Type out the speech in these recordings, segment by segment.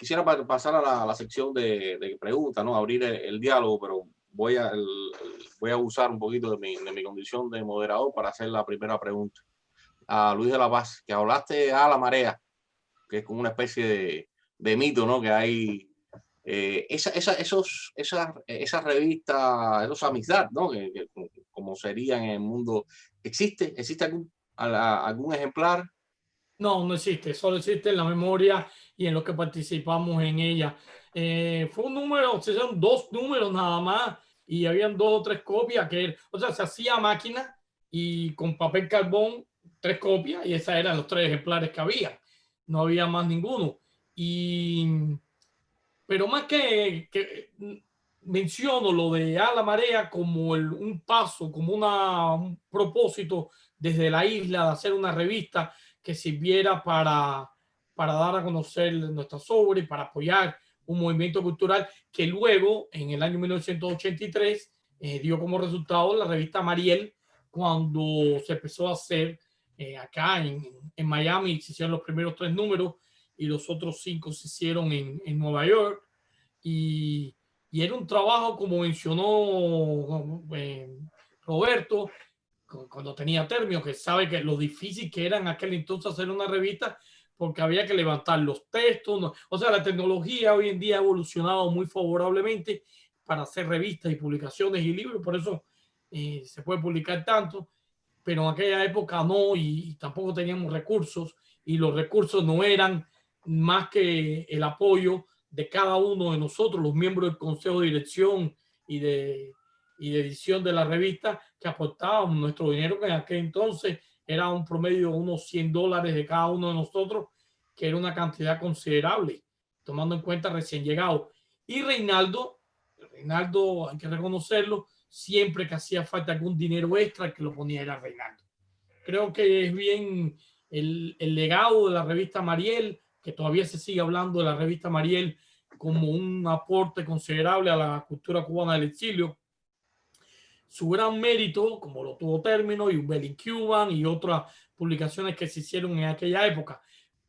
quisiera pasar a la sección de preguntas, ¿no? Abrir el diálogo, pero voy a usar un poquito de mi condición de moderador para hacer la primera pregunta. A Luis de la Paz, que hablaste a la marea, que es como una especie de mito, ¿no? Que hay esas revistas, esos amistad, ¿no? Como serían en el mundo. ¿Existe algún ejemplar? No, no existe, solo existe en la memoria y en lo que participamos en ella. Fue un número, se hicieron 2 números nada más y habían 2 o 3 copias o sea, se hacía a máquina y con papel carbón 3 copias y esas eran los 3 ejemplares que había. No había más ninguno. Y, pero más que menciono lo de A la Marea como un paso, como un propósito desde la isla de hacer una revista que sirviera para dar a conocer nuestras obras y para apoyar un movimiento cultural que luego, en el año 1983, dio como resultado la revista Mariel, cuando se empezó a hacer acá en Miami. Se hicieron los primeros 3 números y los otros 5 se hicieron en Nueva York. Y, y era un trabajo, como mencionó Roberto, cuando tenía término, que sabe que lo difícil que era en aquel entonces hacer una revista, porque había que levantar los textos, ¿no? O sea, la tecnología hoy en día ha evolucionado muy favorablemente para hacer revistas y publicaciones y libros, por eso se puede publicar tanto, pero en aquella época no, y tampoco teníamos recursos, y los recursos no eran más que el apoyo de cada uno de nosotros, los miembros del consejo de dirección y de edición de la revista, que aportábamos nuestro dinero, que en aquel entonces era un promedio de unos $100 de cada uno de nosotros, que era una cantidad considerable, tomando en cuenta recién llegado. Y Reinaldo, hay que reconocerlo, siempre que hacía falta algún dinero extra, el que lo ponía era Reinaldo. Creo que es bien el legado de la revista Mariel, que todavía se sigue hablando de la revista Mariel como un aporte considerable a la cultura cubana del exilio. Su gran mérito, como lo tuvo Término y Belly Cuban y otras publicaciones que se hicieron en aquella época,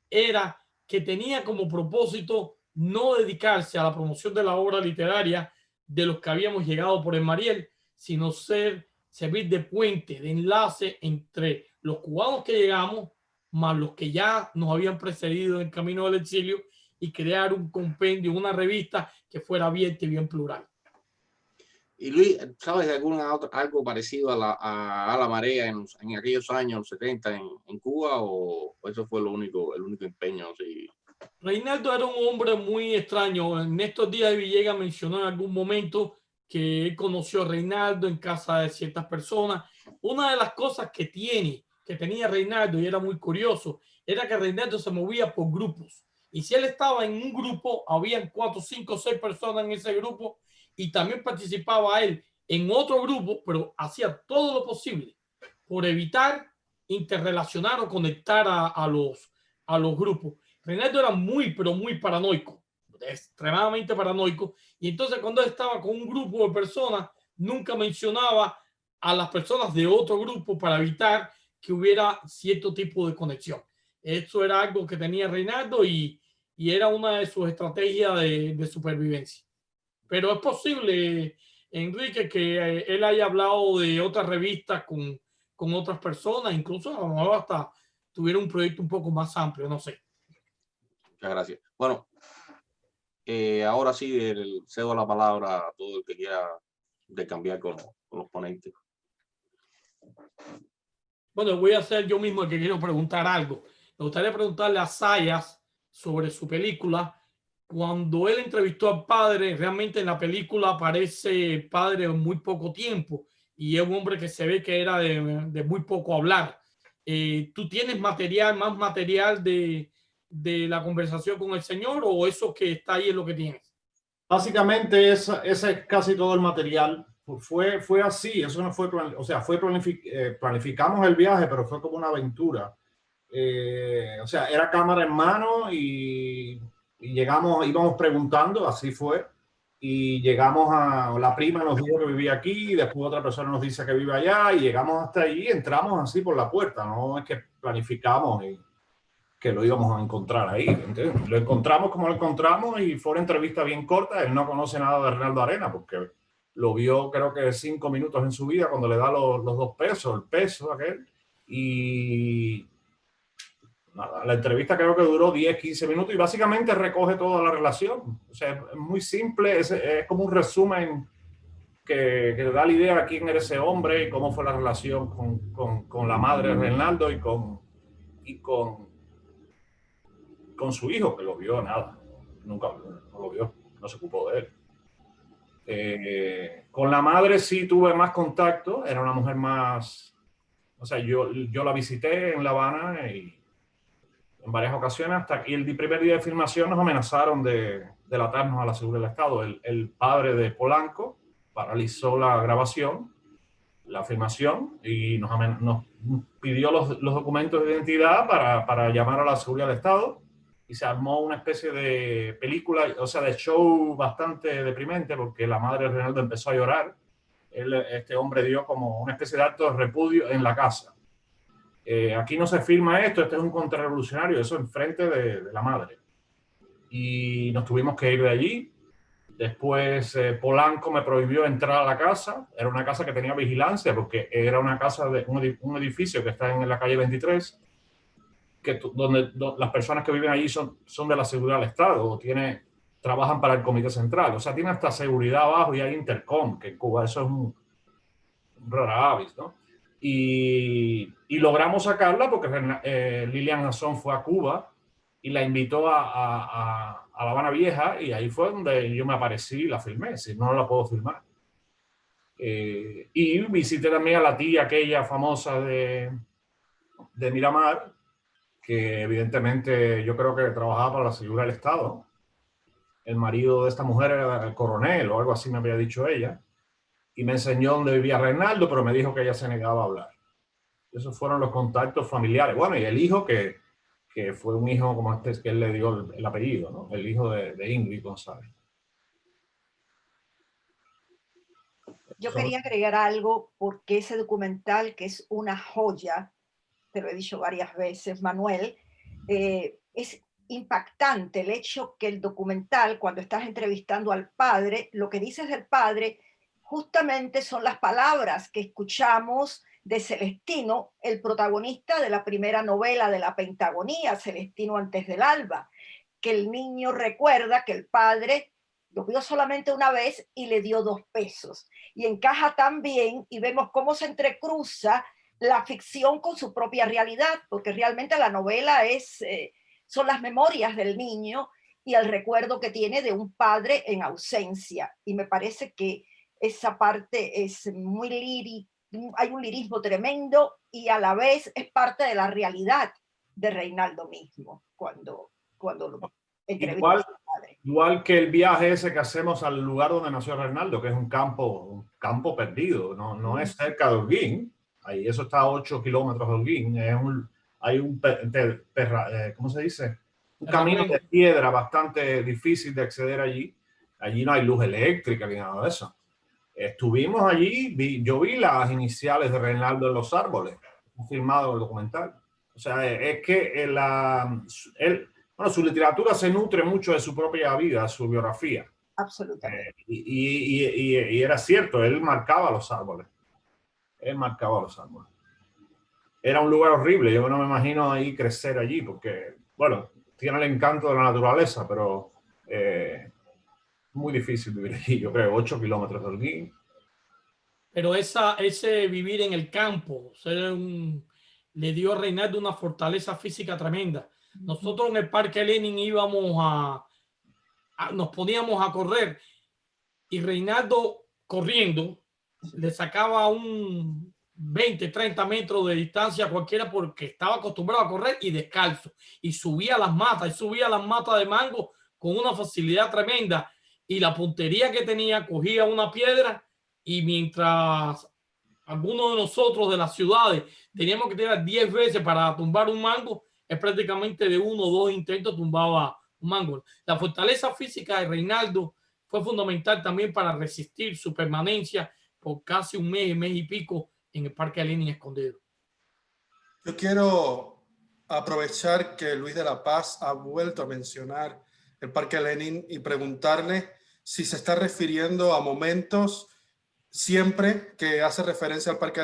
era que tenía como propósito no dedicarse a la promoción de la obra literaria de los que habíamos llegado por el Mariel, sino servir de puente, de enlace entre los cubanos que llegamos más los que ya nos habían precedido en el camino del exilio, y crear un compendio, una revista que fuera abierta y bien plural. Y Luis, ¿sabes de algo parecido a la marea en aquellos años, los 70 en Cuba, o eso fue el único empeño? Sí. Reinaldo era un hombre muy extraño. En estos días Villegas mencionó en algún momento que él conoció a Reinaldo en casa de ciertas personas. Una de las cosas que tenía Reinaldo, y era muy curioso, era que Reinaldo se movía por grupos. Y si él estaba en un grupo, habían 4, 5, 6 personas en ese grupo, y también participaba él en otro grupo, pero hacía todo lo posible por evitar interrelacionar o conectar a los grupos. Reinaldo era muy, pero muy paranoico, extremadamente paranoico, y entonces cuando él estaba con un grupo de personas, nunca mencionaba a las personas de otro grupo para evitar que hubiera cierto tipo de conexión. Eso era algo que tenía Reinaldo, y era una de sus estrategias de supervivencia. Pero es posible, Enrique, que él haya hablado de otras revistas con otras personas, incluso a lo mejor hasta tuviera un proyecto un poco más amplio, no sé. Muchas gracias. Bueno, ahora sí cedo la palabra a todo el que quiera de cambiar con los ponentes. Bueno, voy a ser yo mismo el que quiero preguntar algo. Me gustaría preguntarle a Sayas sobre su película. Cuando él entrevistó al padre, realmente en la película aparece el padre en muy poco tiempo, y es un hombre que se ve que era de muy poco hablar. ¿Tú tienes más material de la conversación con el señor, o eso que está ahí es lo que tienes? Básicamente ese es casi todo el material. Fue así, eso no fue, o sea, planificamos el viaje, pero fue como una aventura. O sea, era cámara en mano y llegamos, íbamos preguntando, así fue. Y llegamos la prima nos dijo que vivía aquí, y después otra persona nos dice que vive allá, y llegamos hasta allí, entramos así por la puerta, no es que planificamos. que lo íbamos a encontrar ahí. ¿Entiendes? Lo encontramos como lo encontramos y fue una entrevista bien corta. Él no conoce nada de Reinaldo Arenas porque lo vio creo que 5 minutos en su vida cuando le da los 2 pesos, el peso aquel. Y nada, la entrevista creo que duró 10, 15 minutos y básicamente recoge toda la relación. O sea, es muy simple, es como un resumen que da la idea de quién era ese hombre y cómo fue la relación con la madre de Reinaldo y con su hijo, que lo vio nada. Nunca no lo vio, no se ocupó de él. Con la madre sí tuve más contacto, era una mujer más... O sea, yo la visité en La Habana y en varias ocasiones, hasta aquí el primer día de filmación nos amenazaron de delatarnos a la seguridad del Estado. El padre de Polanco paralizó la grabación, la filmación, y nos pidió los documentos de identidad para llamar a la seguridad del Estado, y se armó una especie de película, o sea, de show bastante deprimente, porque la madre de Reinaldo empezó a llorar. Este hombre dio como una especie de acto de repudio en la casa. Aquí no se filma esto, este es un contrarrevolucionario, eso enfrente de la madre. Y nos tuvimos que ir de allí. Después Polanco me prohibió entrar a la casa. Era una casa que tenía vigilancia porque era una casa de un edificio que está en la calle 23, donde las personas que viven allí son de la seguridad del Estado, trabajan para el Comité Central. O sea, tiene hasta seguridad abajo y hay intercom, que en Cuba eso es un rara avis, ¿no? Y logramos sacarla porque Lilian Nazón fue a Cuba y la invitó a La Habana Vieja, y ahí fue donde yo me aparecí y la filmé, si no la puedo filmar. Y visité también a la tía aquella famosa de Miramar, que evidentemente yo creo que trabajaba para la seguridad del Estado. El marido de esta mujer era el coronel o algo así me había dicho ella. Y me enseñó dónde vivía Reinaldo, pero me dijo que ella se negaba a hablar. Esos fueron los contactos familiares. Bueno, y el hijo que fue un hijo como este, que él le dio el apellido, ¿no? El hijo de Ingrid González. Yo quería agregar algo porque ese documental, que es una joya, te lo he dicho varias veces, Manuel, es impactante el hecho que el documental, cuando estás entrevistando al padre, lo que dices del padre justamente son las palabras que escuchamos de Celestino, el protagonista de la primera novela de la Pentagonía, Celestino antes del alba, que el niño recuerda que el padre lo vio solamente una vez y le dio 2 pesos. Y encaja tan bien y vemos cómo se entrecruza la ficción con su propia realidad, porque realmente la novela son las memorias del niño y el recuerdo que tiene de un padre en ausencia. Y me parece que esa parte es muy lírica, hay un lirismo tremendo y a la vez es parte de la realidad de Reinaldo mismo, cuando lo entrevista a su padre. Igual que el viaje ese que hacemos al lugar donde nació Reinaldo, que es un campo perdido, no es cerca de Holguín, ahí eso está a 8 kilómetros de Holguín, hay un ¿cómo se dice? Un camino de piedra bastante difícil de acceder allí. Allí no hay luz eléctrica ni nada de eso. Estuvimos allí, yo vi las iniciales de Reinaldo en los árboles, filmado el documental. O sea, es que su literatura se nutre mucho de su propia vida, su biografía. Absolutamente. Y era cierto, él marcaba los árboles. Era un lugar horrible, yo no me imagino ahí crecer allí, porque, bueno, tiene el encanto de la naturaleza, pero muy difícil vivir allí, yo creo, 8 kilómetros de Holguín. Pero ese vivir en el campo le dio a Reinaldo una fortaleza física tremenda. Nosotros en el Parque Lenin nos poníamos a correr y Reinaldo corriendo le sacaba un 20, 30 metros de distancia a cualquiera porque estaba acostumbrado a correr y descalzo. Y subía las matas de mango con una facilidad tremenda. Y la puntería que tenía, cogía una piedra y mientras algunos de nosotros de las ciudades teníamos que tirar 10 veces para tumbar un mango, es prácticamente de 1 o 2 intentos tumbaba un mango. La fortaleza física de Reinaldo fue fundamental también para resistir su permanencia por casi un mes y pico en el Parque Lenin escondido. Yo quiero aprovechar que Luis de la Paz ha vuelto a mencionar el Parque Lenin y preguntarle si se está refiriendo a momentos, siempre que hace referencia al Parque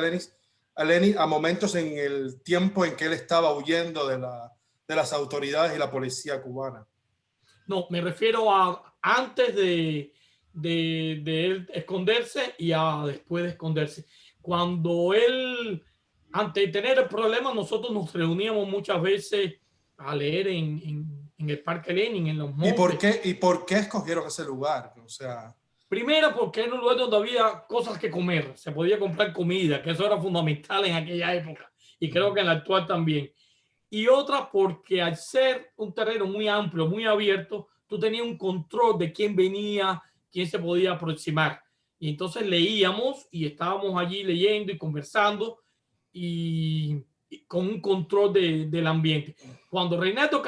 Lenin, a momentos en el tiempo en que él estaba huyendo de las autoridades y la policía cubana. No, me refiero a antes de él esconderse y a después de esconderse. Cuando él, antes de tener el problema, nosotros nos reuníamos muchas veces a leer en el Parque Lenin, en los montes. ¿Y por qué escogieron ese lugar? O sea, primero, porque era un lugar donde había cosas que comer, se podía comprar comida, que eso era fundamental en aquella época y creo que en la actual también. Y otra porque al ser un terreno muy amplio, muy abierto, tú tenías un control de quién venía, quién se podía aproximar. Y entonces leíamos y estábamos allí leyendo y conversando y con un control del ambiente. Cuando Reinaldo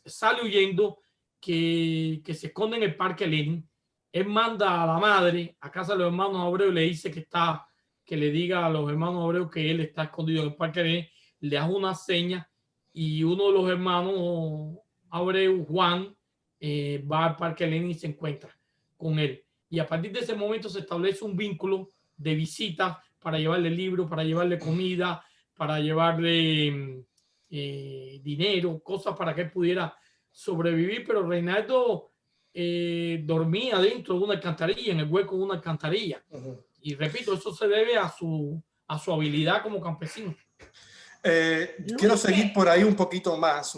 sale huyendo, que se esconde en el Parque Lenin, él manda a la madre a casa de los hermanos Abreu y le dice que le diga a los hermanos Abreu que él está escondido en el Parque Lenin, le hace una seña y uno de los hermanos Abreu, Juan, va al Parque Lenin y se encuentra con él. Y a partir de ese momento se establece un vínculo de visitas para llevarle libros, para llevarle comida, para llevarle dinero, cosas para que él pudiera sobrevivir. Pero Reinaldo dormía dentro de una alcantarilla, en el hueco de una alcantarilla. Y repito, eso se debe a su habilidad como campesino. Quiero seguir por ahí un poquito más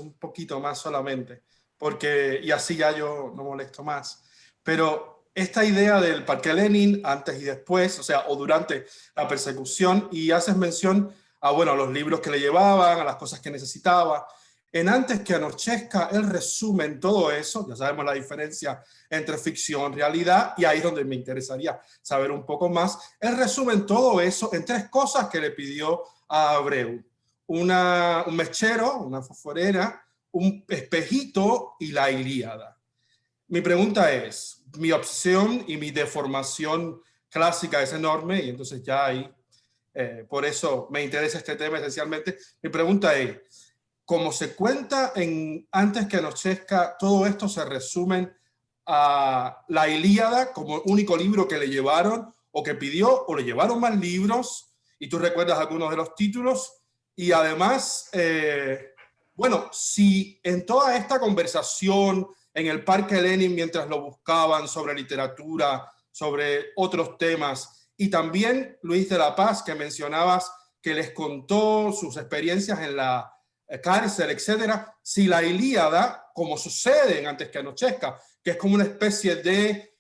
solamente, porque, y así ya yo no molesto más, pero esta idea del Parque Lenin antes y después, o sea, o durante la persecución, y haces mención a, bueno, a los libros que le llevaban, a las cosas que necesitaba. En Antes que anochezca, él resume en todo eso, ya sabemos la diferencia entre ficción, realidad, y ahí es donde me interesaría saber un poco más. Él resume en todo eso en 3 cosas que le pidió a Abreu. Un mechero, una fosforera, un espejito y la Ilíada. Mi pregunta es, mi obsesión y mi deformación clásica es enorme y entonces ya ahí, por eso me interesa este tema esencialmente. Mi pregunta es, como se cuenta en Antes que anochezca, todo esto se resumen a la Ilíada como único libro que le llevaron o que pidió, o le llevaron más libros y tú recuerdas algunos de los títulos. Y además, bueno, si en toda esta conversación en el Parque Lenin, mientras lo buscaban sobre literatura, sobre otros temas, y también Luis de la Paz, que mencionabas que les contó sus experiencias en la cárcel, etcétera, si la Ilíada, como sucede en Antes que anochezca, que es como una especie de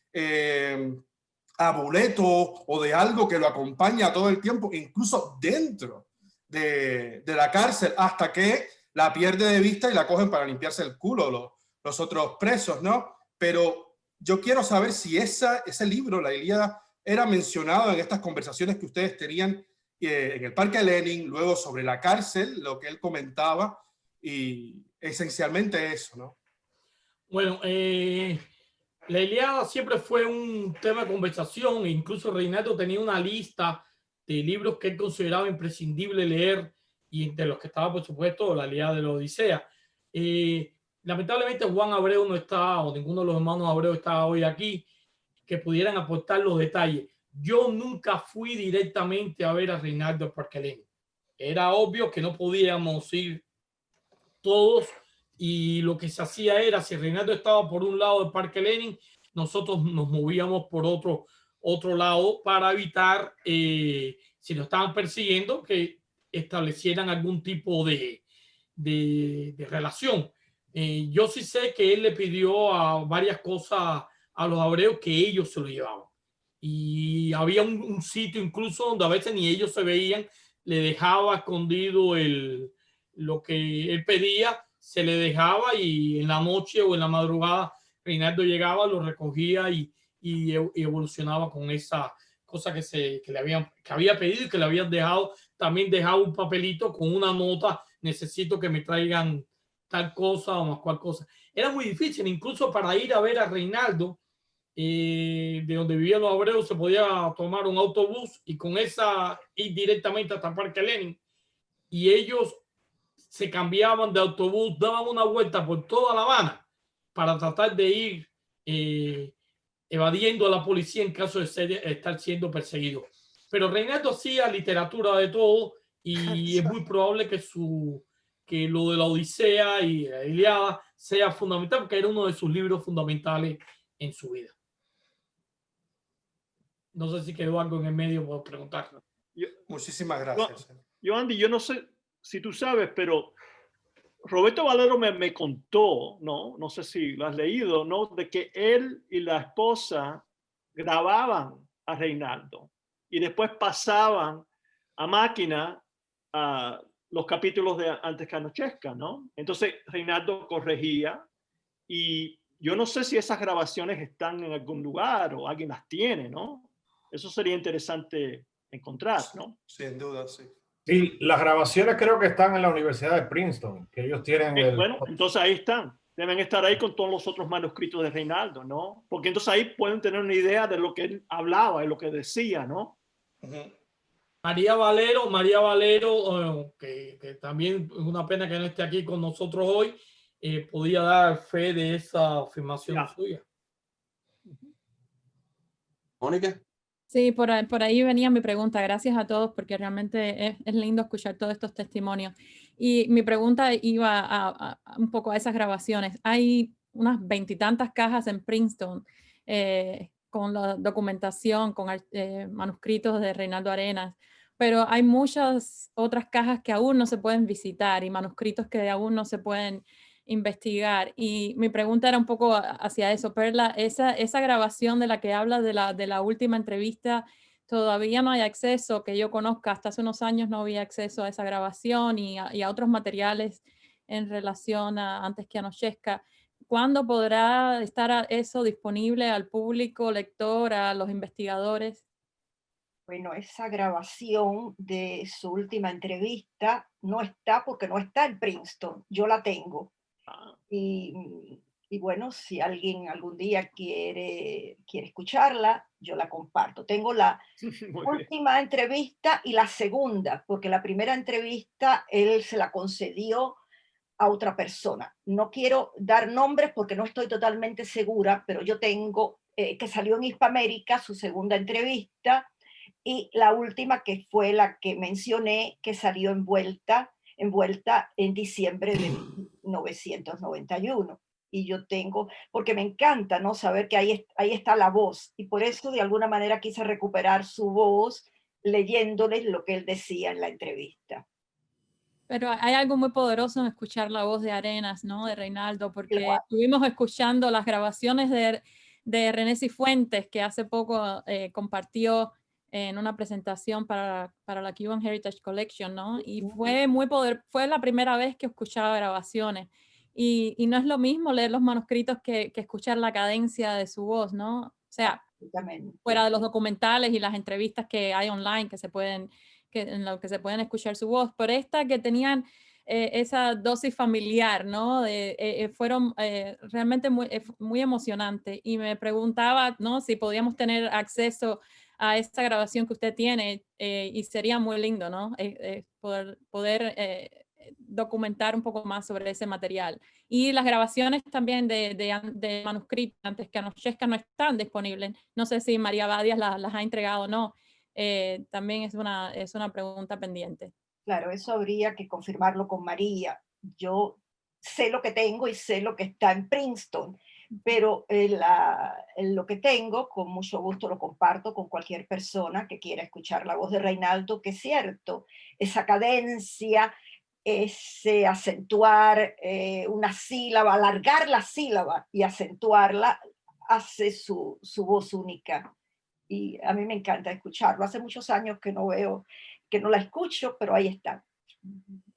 amuleto o de algo que lo acompaña todo el tiempo, incluso dentro de la cárcel, hasta que la pierde de vista y la cogen para limpiarse el culo los otros presos, ¿no? Pero yo quiero saber si ese libro, la Ilíada, era mencionado en estas conversaciones que ustedes tenían en el Parque Lenin, luego sobre la cárcel, lo que él comentaba, y esencialmente eso, ¿no? Bueno, la Ilíada siempre fue un tema de conversación, incluso Reinaldo tenía una lista de libros que él consideraba imprescindible leer, y entre los que estaba, por supuesto, la Ilíada de la Odisea. Lamentablemente Juan Abreu no está, o ninguno de los hermanos Abreu está hoy aquí, que pudieran aportar los detalles. Yo nunca fui directamente a ver a Reinaldo al Parque Lenin. Era obvio que no podíamos ir todos, y lo que se hacía era, si Reinaldo estaba por un lado del Parque Lenin, nosotros nos movíamos por otro lado para evitar, si lo estaban persiguiendo, que establecieran algún tipo de relación. Yo sí sé que él le pidió a varias cosas a los Abreu que ellos se lo llevaban. Y había un sitio incluso donde a veces ni ellos se veían, le dejaba escondido lo que él pedía, se le dejaba, y en la noche o en la madrugada Reinaldo llegaba, lo recogía y evolucionaba con esa cosa que había pedido y que le habían dejado. También dejaba un papelito con una nota: necesito que me traigan tal cosa o más cual cosa. Era muy difícil, incluso para ir a ver a Reinaldo, de donde vivían los Abreu, se podía tomar un autobús y con esa ir directamente hasta el Parque Lenin, y ellos se cambiaban de autobús, daban una vuelta por toda La Habana para tratar de ir evadiendo a la policía en caso de estar siendo perseguido. Pero Reinaldo hacía literatura de todo y es muy probable que lo de la Odisea y la Ilíada sea fundamental porque era uno de sus libros fundamentales en su vida. No sé si quedó algo en el medio por preguntar. Muchísimas gracias. Andy, yo no sé si tú sabes, pero Roberto Valero me contó, no sé si lo has leído, ¿no? De que él y la esposa grababan a Reinaldo y después pasaban a máquina a los capítulos de Antes que anochezca, ¿no? Entonces Reinaldo corregía y yo no sé si esas grabaciones están en algún lugar o alguien las tiene, ¿no? Eso sería interesante encontrar, ¿no? Sin duda, sí. Sí, las grabaciones creo que están en la Universidad de Princeton, que ellos tienen Bueno, entonces ahí están. Deben estar ahí con todos los otros manuscritos de Reinaldo, ¿no? Porque entonces ahí pueden tener una idea de lo que él hablaba y lo que decía, ¿no? María Valero, que también es una pena que no esté aquí con nosotros hoy, podía dar fe de esa afirmación suya. Mónica. Sí, por ahí venía mi pregunta. Gracias a todos porque realmente es lindo escuchar todos estos testimonios. Y mi pregunta iba a un poco a esas grabaciones. Hay unas 20 y tantas cajas en Princeton con la documentación, con manuscritos de Reinaldo Arenas, pero hay muchas otras cajas que aún no se pueden visitar y manuscritos que aún no se pueden investigar. Y mi pregunta era un poco hacia eso. Perla, esa grabación de la que habla de la última entrevista, todavía no hay acceso, que yo conozca. Hasta hace unos años no había acceso a esa grabación y a otros materiales en relación a Antes que anochezca. ¿Cuándo podrá estar eso disponible al público, lector, a los investigadores? Bueno, esa grabación de su última entrevista no está porque no está en Princeton. Yo la tengo. Y bueno, si alguien algún día quiere escucharla, yo la comparto. Tengo la última entrevista y la segunda, porque la primera entrevista él se la concedió a otra persona. No quiero dar nombres porque no estoy totalmente segura, pero yo tengo que salió en Hispamérica su segunda entrevista y la última que fue la que mencioné que salió envuelta en diciembre de 1991. Y yo tengo, porque me encanta, ¿no? Saber que ahí está la voz. Y por eso, de alguna manera, quise recuperar su voz leyéndoles lo que él decía en la entrevista. Pero hay algo muy poderoso en escuchar la voz de Arenas, ¿no? De Reinaldo, porque Igual. estuvimos escuchando las grabaciones de René Cifuentes, que hace poco compartió en una presentación para la Cuban Heritage Collection, ¿no? Y fue la primera vez que escuchaba grabaciones. Y no es lo mismo leer los manuscritos que escuchar la cadencia de su voz, ¿no? O sea, fuera de los documentales y las entrevistas que hay online en lo que se pueden escuchar su voz, pero esta que tenían esa dosis familiar, ¿no? Fueron realmente muy emocionantes y me preguntaba, ¿no? Si podíamos tener acceso a esta grabación que usted tiene y sería muy lindo, ¿no? Poder documentar un poco más sobre ese material. Y las grabaciones también de manuscritos Antes que anochezca no están disponibles. No sé si María Badias las ha entregado o no. También es una pregunta pendiente. Claro, eso habría que confirmarlo con María. Yo sé lo que tengo y sé lo que está en Princeton, pero lo que tengo, con mucho gusto lo comparto con cualquier persona que quiera escuchar la voz de Reinaldo, que es cierto, esa cadencia, ese acentuar una sílaba, alargar la sílaba y acentuarla, hace su voz única. Y a mí me encanta escucharlo. Hace muchos años que no la escucho, pero ahí está.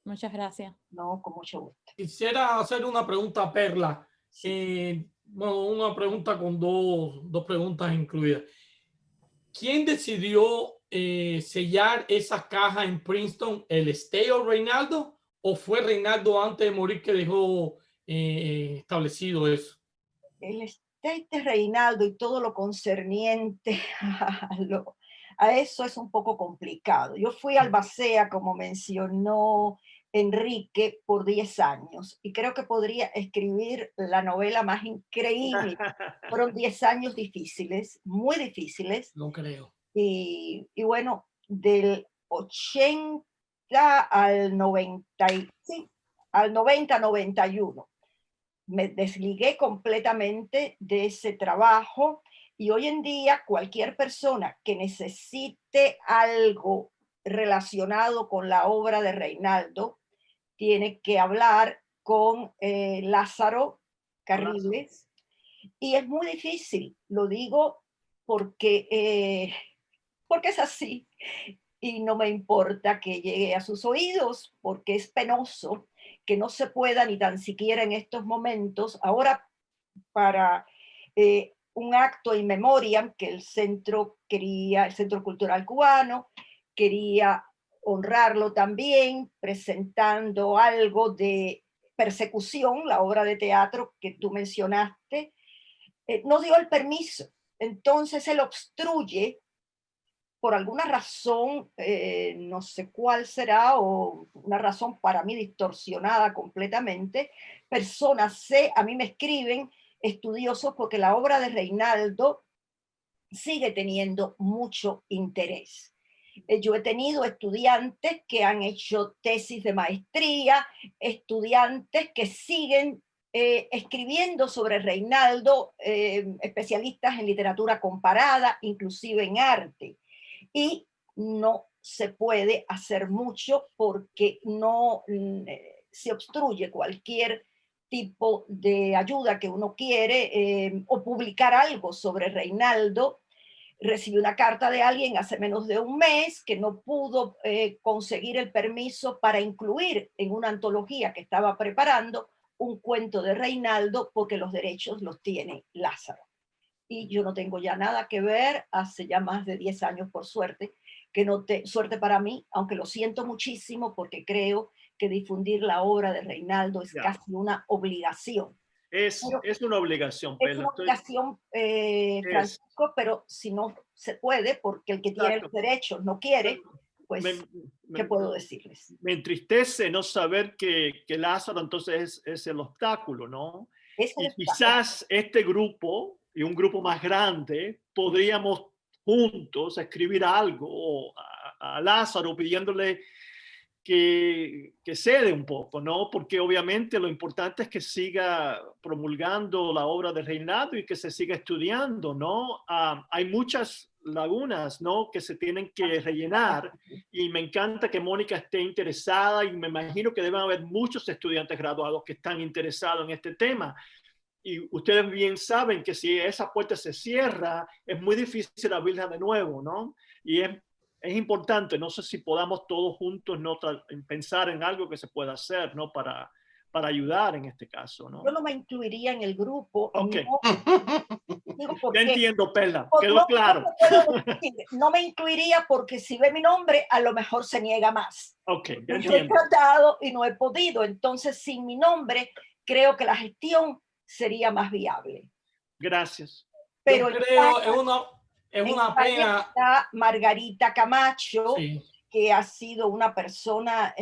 Muchas gracias. No, con mucho gusto. Quisiera hacer una pregunta a Perla. Bueno, una pregunta con dos preguntas incluidas. ¿Quién decidió sellar esas cajas en Princeton? ¿El estate o Reinaldo? ¿O fue Reinaldo antes de morir que dejó establecido eso? El estate de Reinaldo y todo lo concerniente a eso es un poco complicado. Yo fui albacea, como mencionó Enrique por 10 años y creo que podría escribir la novela más increíble. Fueron 10 años difíciles, muy difíciles. No creo. Y bueno, del 80 al 90, sí, al 90-91. Me desligué completamente de ese trabajo y hoy en día cualquier persona que necesite algo relacionado con la obra de Reinaldo tiene que hablar con Lázaro Carriles y es muy difícil, lo digo porque es así y no me importa que llegue a sus oídos porque es penoso que no se pueda ni tan siquiera en estos momentos, ahora para un acto in memoriam que el Centro Cultural Cubano quería honrarlo también, presentando algo de Persecución, la obra de teatro que tú mencionaste, no dio el permiso. Entonces él obstruye por alguna razón, no sé cuál será, o una razón para mí distorsionada completamente, personas a mí me escriben estudiosos porque la obra de Reinaldo sigue teniendo mucho interés. Yo he tenido estudiantes que han hecho tesis de maestría, estudiantes que siguen escribiendo sobre Reinaldo, especialistas en literatura comparada, inclusive en arte. Y no se puede hacer mucho porque no se obstruye cualquier tipo de ayuda que uno quiere o publicar algo sobre Reinaldo. Recibí una carta de alguien hace menos de un mes que no pudo conseguir el permiso para incluir en una antología que estaba preparando un cuento de Reinaldo porque los derechos los tiene Lázaro. Y yo no tengo ya nada que ver, hace ya más de 10 años, por suerte, suerte para mí, aunque lo siento muchísimo porque creo que difundir la obra de Reinaldo es casi una obligación. Es una obligación, es una obligación, Francisco, pero si no se puede, porque el que tiene los derechos no quiere, pues, ¿qué puedo decirles? Me entristece no saber que Lázaro entonces es el obstáculo, ¿no? Y quizás este grupo y un grupo más grande podríamos juntos escribir algo a Lázaro pidiéndole que cede un poco, ¿no? Porque obviamente lo importante es que siga promulgando la obra de Reinaldo y que se siga estudiando, ¿no? Hay muchas lagunas, ¿no? Que se tienen que rellenar y me encanta que Mónica esté interesada y me imagino que deben haber muchos estudiantes graduados que están interesados en este tema. Y ustedes bien saben que si esa puerta se cierra, es muy difícil abrirla de nuevo, ¿no? Y es importante, no sé si podamos todos juntos ¿no? pensar en algo que se pueda hacer, ¿no? Para ayudar en este caso, ¿no? Yo no me incluiría en el grupo. Okay. No, ya entiendo, Perla, quedó claro. No me incluiría porque si ve mi nombre, a lo mejor se niega más. Okay, ya yo he tratado y no he podido. Entonces, sin mi nombre, creo que la gestión sería más viable. Gracias. Pero yo creo es una pena. Está Margarita Camacho, sí, que ha sido una persona,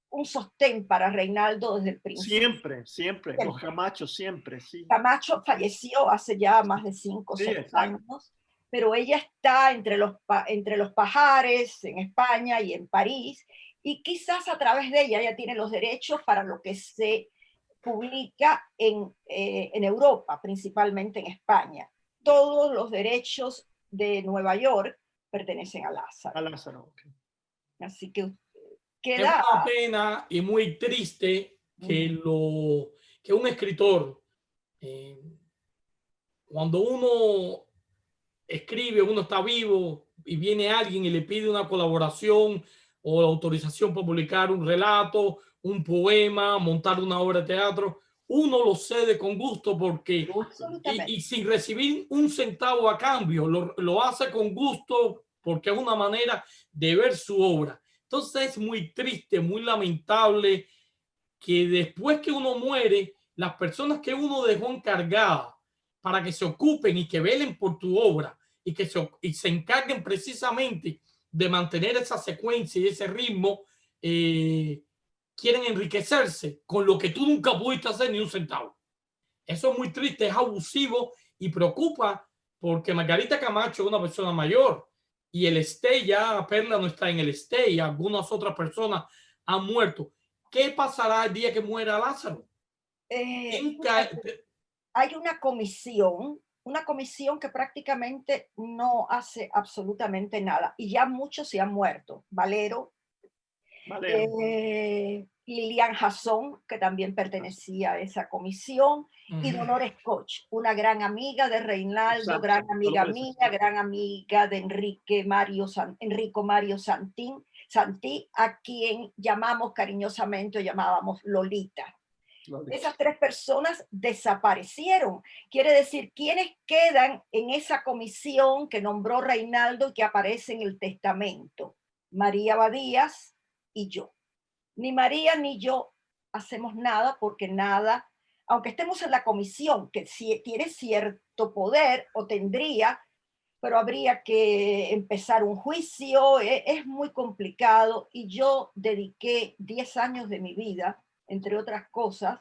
un sostén para Reinaldo desde el principio. Siempre. Los Camachos siempre, sí. Camacho falleció hace ya más de 5 o 6 años, pero ella está entre los pajares en España y en París, y quizás a través de ella tiene los derechos para lo que se publica en Europa, principalmente en España. Todos los derechos de Nueva York pertenecen a Lázaro. A Lázaro, okay. Así que queda... Es una pena y muy triste que, que un escritor, cuando uno escribe, uno está vivo y viene alguien y le pide una colaboración o la autorización para publicar un relato, un poema, montar una obra de teatro, uno lo cede con gusto porque y sin recibir un centavo a cambio, lo hace con gusto porque es una manera de ver su obra. Entonces es muy triste, muy lamentable que después que uno muere, las personas que uno dejó encargadas para que se ocupen y que velen por tu obra y que se encarguen precisamente de mantener esa secuencia y ese ritmo, quieren enriquecerse con lo que tú nunca pudiste hacer ni un centavo. Eso es muy triste, es abusivo y preocupa porque Margarita Camacho es una persona mayor y el estate, ya Perla no está en el estate y algunas otras personas han muerto. ¿Qué pasará el día que muera Lázaro? Hay una comisión que prácticamente no hace absolutamente nada y ya muchos se han muerto. Valero. Lilian Jason, que también pertenecía a esa comisión, y Dolores Koch, una gran amiga de Reinaldo, exacto, gran amiga mía, gran amiga de Enrico Mario Santí, a quien llamamos cariñosamente, llamábamos Lolita. Esas tres personas desaparecieron. Quiere decir, ¿quiénes quedan en esa comisión que nombró Reinaldo y que aparece en el testamento? María Badías y yo. Ni María ni yo hacemos nada porque nada, aunque estemos en la comisión, que tiene cierto poder o tendría, pero habría que empezar un juicio, es muy complicado y yo dediqué 10 años de mi vida, entre otras cosas,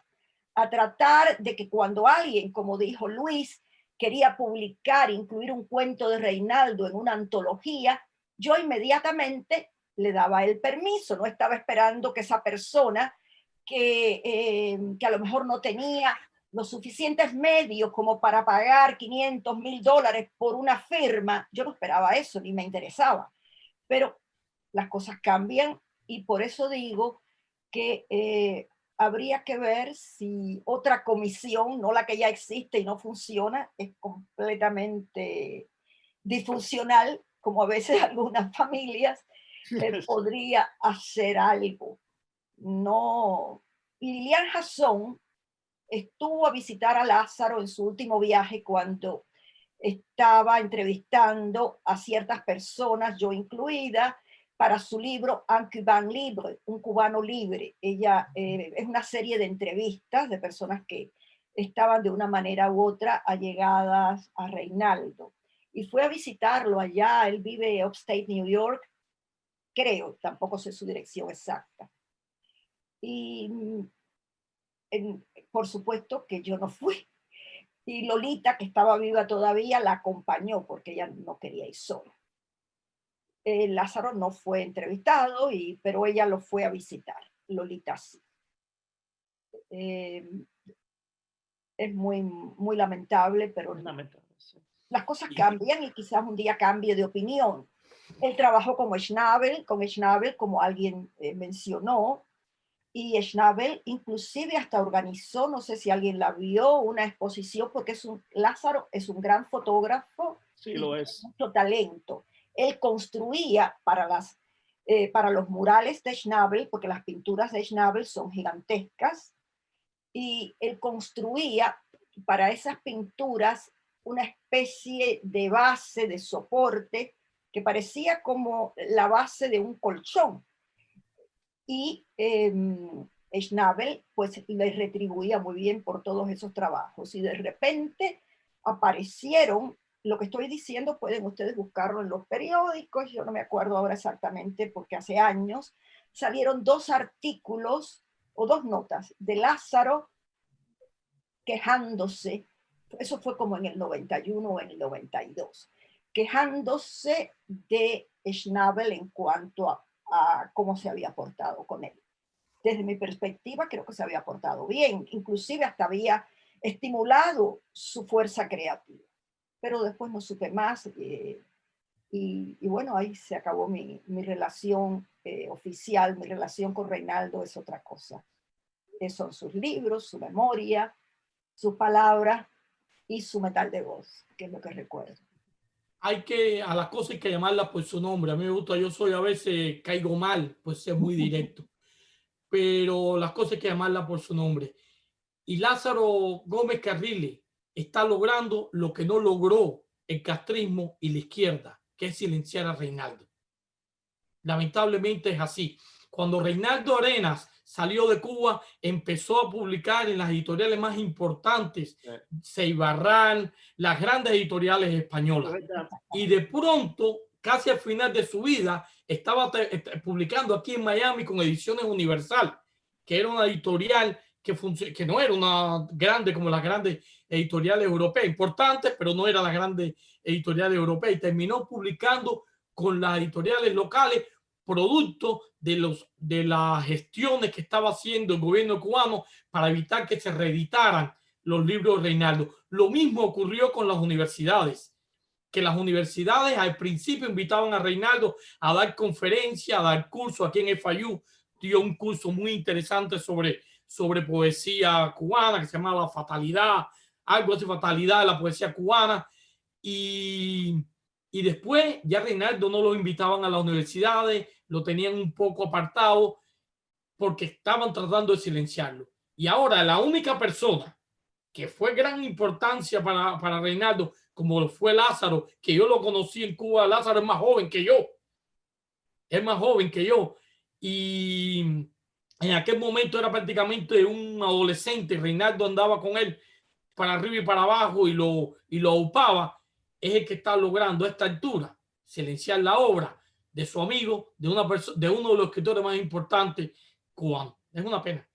a tratar de que cuando alguien, como dijo Luis, quería publicar, incluir un cuento de Reinaldo en una antología, yo inmediatamente le daba el permiso, no estaba esperando que esa persona que a lo mejor no tenía los suficientes medios como para pagar $500,000 por una firma, yo no esperaba eso, ni me interesaba. Pero las cosas cambian y por eso digo que habría que ver si otra comisión, no la que ya existe y no funciona, es completamente disfuncional, como a veces algunas familias, podría hacer algo. No. Lilian Jason estuvo a visitar a Lázaro en su último viaje cuando estaba entrevistando a ciertas personas, yo incluida, para su libro Un Cuban Libre, un cubano libre. Ella es una serie de entrevistas de personas que estaban de una manera u otra allegadas a Reinaldo. Y fue a visitarlo allá, él vive en Upstate New York, creo, tampoco sé su dirección exacta. Y por supuesto que yo no fui. Y Lolita, que estaba viva todavía, la acompañó porque ella no quería ir sola. Lázaro no fue entrevistado, pero ella lo fue a visitar. Lolita sí. Es muy, muy lamentable, pero las cosas cambian y quizás un día cambie de opinión. Él trabajó con Schnabel, como alguien mencionó, y Schnabel inclusive hasta organizó, no sé si alguien la vio, una exposición, porque Lázaro es un gran fotógrafo, sí, lo es. Mucho talento. Él construía para los murales de Schnabel, porque las pinturas de Schnabel son gigantescas, y él construía para esas pinturas una especie de base, de soporte, que parecía como la base de un colchón. Y Schnabel pues le retribuía muy bien por todos esos trabajos. Y de repente aparecieron, lo que estoy diciendo pueden ustedes buscarlo en los periódicos, yo no me acuerdo ahora exactamente porque hace años, salieron 2 artículos o 2 notas de Lázaro quejándose, eso fue como en el 91 o en el 92, quejándose de Schnabel en cuanto a cómo se había portado con él. Desde mi perspectiva creo que se había portado bien, inclusive hasta había estimulado su fuerza creativa, pero después no supe más y bueno, ahí se acabó mi relación oficial, mi relación con Reinaldo es otra cosa. Son sus libros, su memoria, sus palabras y su metal de voz, que es lo que recuerdo. A las cosas hay que llamarlas por su nombre. A mí me gusta, yo soy a veces caigo mal, pues ser muy directo. Pero las cosas hay que llamarlas por su nombre. Y Lázaro Gómez Carriles está logrando lo que no logró el castrismo y la izquierda, que es silenciar a Reinaldo. Lamentablemente es así. Cuando Reinaldo Arenas salió de Cuba, empezó a publicar en las editoriales más importantes, Seibarrán, las grandes editoriales españolas. Y de pronto casi al final de su vida, estaba publicando aquí en Miami con Ediciones Universal, que era una editorial que no era una grande como las grandes editoriales europeas, importantes, pero no era la grande editorial europea, y terminó publicando con las editoriales locales producto de las gestiones que estaba haciendo el gobierno cubano para evitar que se reeditaran los libros de Reinaldo. Lo mismo ocurrió con las universidades, que las universidades al principio invitaban a Reinaldo a dar conferencias, a dar cursos. Aquí en FIU dio un curso muy interesante sobre poesía cubana que se llamaba La Fatalidad, algo así, Fatalidad de la poesía cubana. Y después ya Reinaldo no lo invitaban a las universidades, lo tenían un poco apartado porque estaban tratando de silenciarlo. Y ahora la única persona que fue gran importancia para Reinaldo, como lo fue Lázaro, que yo lo conocí en Cuba. Lázaro es más joven que yo. Es más joven que yo. Y en aquel momento era prácticamente un adolescente. Reinaldo andaba con él para arriba y para abajo y lo aupaba. Es el que está logrando a esta altura silenciar la obra de su amigo, de uno de los escritores más importantes cubanos. Es una pena.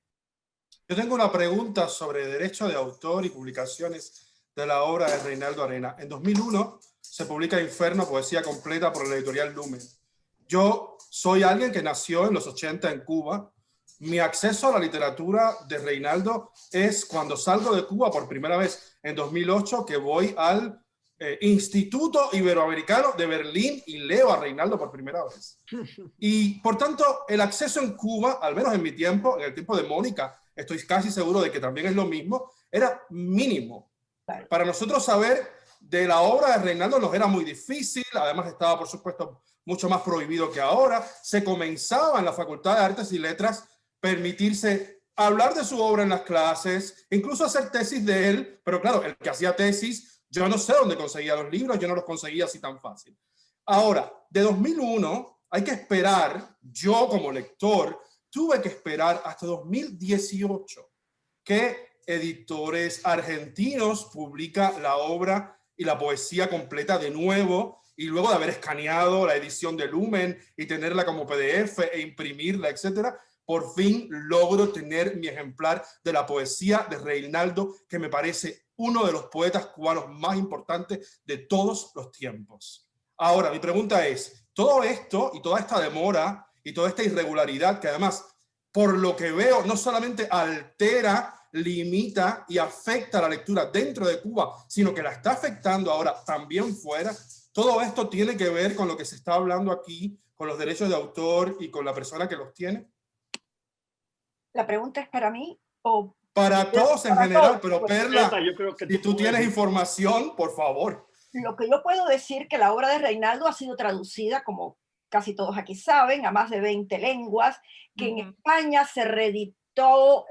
Yo tengo una pregunta sobre derecho de autor y publicaciones de la obra de Reinaldo Arenas. En 2001 se publica Inferno, poesía completa por la editorial Lumen. Yo soy alguien que nació en los 80 en Cuba. Mi acceso a la literatura de Reinaldo es cuando salgo de Cuba por primera vez en 2008, que voy al Instituto Iberoamericano de Berlín y leo a Reinaldo por primera vez. Y por tanto, el acceso en Cuba, al menos en mi tiempo, en el tiempo de Mónica, estoy casi seguro de que también es lo mismo, era mínimo. Para nosotros saber de la obra de Reinaldo nos era muy difícil, además estaba, por supuesto, mucho más prohibido que ahora. Se comenzaba en la Facultad de Artes y Letras permitirse hablar de su obra en las clases, incluso hacer tesis de él, pero claro, el que hacía tesis, yo no sé dónde conseguía los libros, yo no los conseguía así tan fácil. Ahora, de 2001 hay que esperar, yo como lector, tuve que esperar hasta 2018 que editores argentinos publica la obra y la poesía completa de nuevo, y luego de haber escaneado la edición de Lumen y tenerla como PDF e imprimirla, etcétera, por fin logro tener mi ejemplar de la poesía de Reinaldo, que me parece uno de los poetas cubanos más importantes de todos los tiempos. Ahora, mi pregunta es, todo esto y toda esta demora y toda esta irregularidad, que además, por lo que veo, no solamente altera, limita y afecta la lectura dentro de Cuba, sino que la está afectando ahora también fuera, todo esto tiene que ver con lo que se está hablando aquí, con los derechos de autor y con la persona que los tiene. ¿La pregunta es para mí o para todos en general? Pero Perla, yo creo que si tú tienes información, por favor. Lo que yo puedo decir que la obra de Reinaldo ha sido traducida, como casi todos aquí saben, a más de 20 lenguas, que en España se reeditó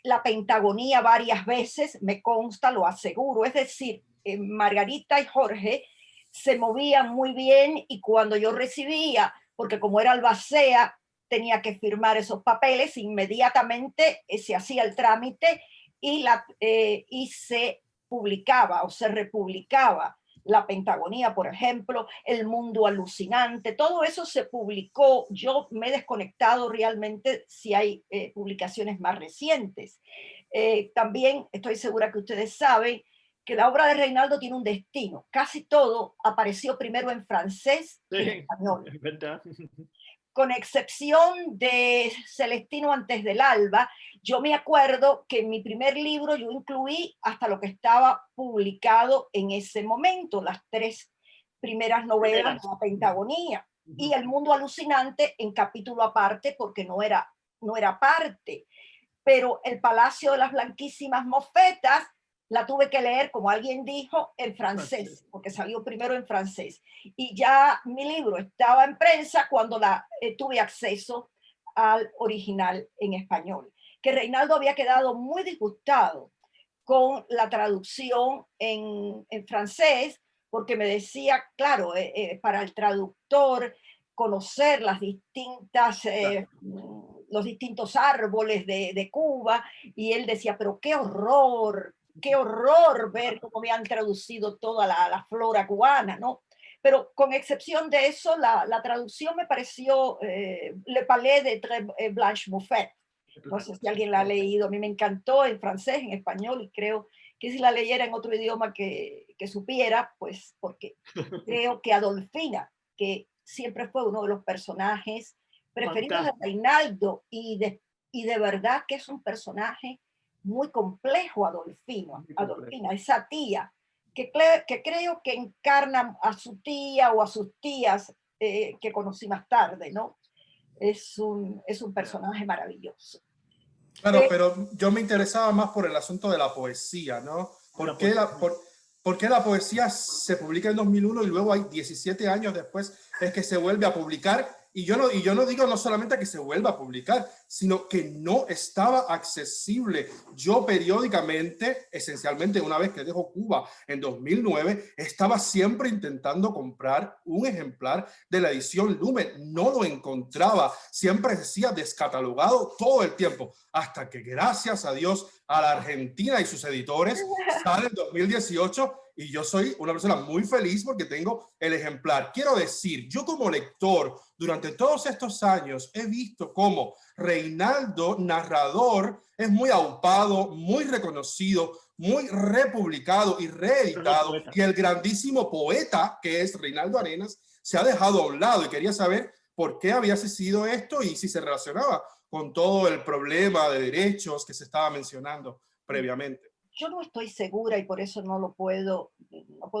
La Pentagonía varias veces, me consta, lo aseguro. Es decir, Margarita y Jorge se movían muy bien, y cuando yo recibía, porque como era albacea, tenía que firmar esos papeles, inmediatamente se hacía el trámite y se publicaba o se republicaba. La Pentagonía, por ejemplo, El Mundo Alucinante, todo eso se publicó. Yo me he desconectado realmente si hay publicaciones más recientes. También estoy segura que ustedes saben que la obra de Reinaldo tiene un destino. Casi todo apareció primero en francés que en español. Es verdad. Con excepción de Celestino antes del alba, yo me acuerdo que en mi primer libro yo incluí hasta lo que estaba publicado en ese momento, las 3 primeras novelas de La Pentagonía, y El Mundo Alucinante en capítulo aparte, porque no era parte. Pero El Palacio de las Blanquísimas Mofetas la tuve que leer, como alguien dijo, en francés, porque salió primero en francés. Y ya mi libro estaba en prensa cuando tuve acceso al original en español. Que Reinaldo había quedado muy disgustado con la traducción en francés, porque me decía, claro, para el traductor conocer las distintas... los distintos árboles de Cuba, y él decía, pero qué horror ver cómo me han traducido toda la flora cubana, ¿no? pero con excepción de eso, la traducción me pareció Le Palais de Blanche Moufette. No sé si alguien la ha leído, a mí me encantó en francés, en español, y creo que si la leyera en otro idioma que supiera, pues porque creo que Adolfina, que siempre fue uno de los personajes preferidos de Reinaldo, y de verdad que es un personaje muy complejo, Adolfina, esa tía, que creo que encarna a su tía o a sus tías que conocí más tarde, ¿no? Es un personaje maravilloso. Claro, pero yo me interesaba más por el asunto de la poesía, ¿no? ¿Por qué la poesía se publica en 2001 y luego hay 17 años después es que se vuelve a publicar? Y yo no digo no solamente que se vuelva a publicar, sino que no estaba accesible. Yo periódicamente, esencialmente una vez que dejo Cuba en 2009, estaba siempre intentando comprar un ejemplar de la edición Lumen. No lo encontraba. Siempre decía descatalogado todo el tiempo. Hasta que gracias a Dios a la Argentina y sus editores sale en 2018 y yo soy una persona muy feliz porque tengo el ejemplar. Quiero decir, yo como lector durante todos estos años he visto cómo Reinaldo, narrador, es muy aupado, muy reconocido, muy republicado y reeditado, y el grandísimo poeta que es Reinaldo Arenas se ha dejado a un lado, y quería saber por qué había sido esto y si se relacionaba con todo el problema de derechos que se estaba mencionando previamente. Yo no estoy segura y por eso no puedo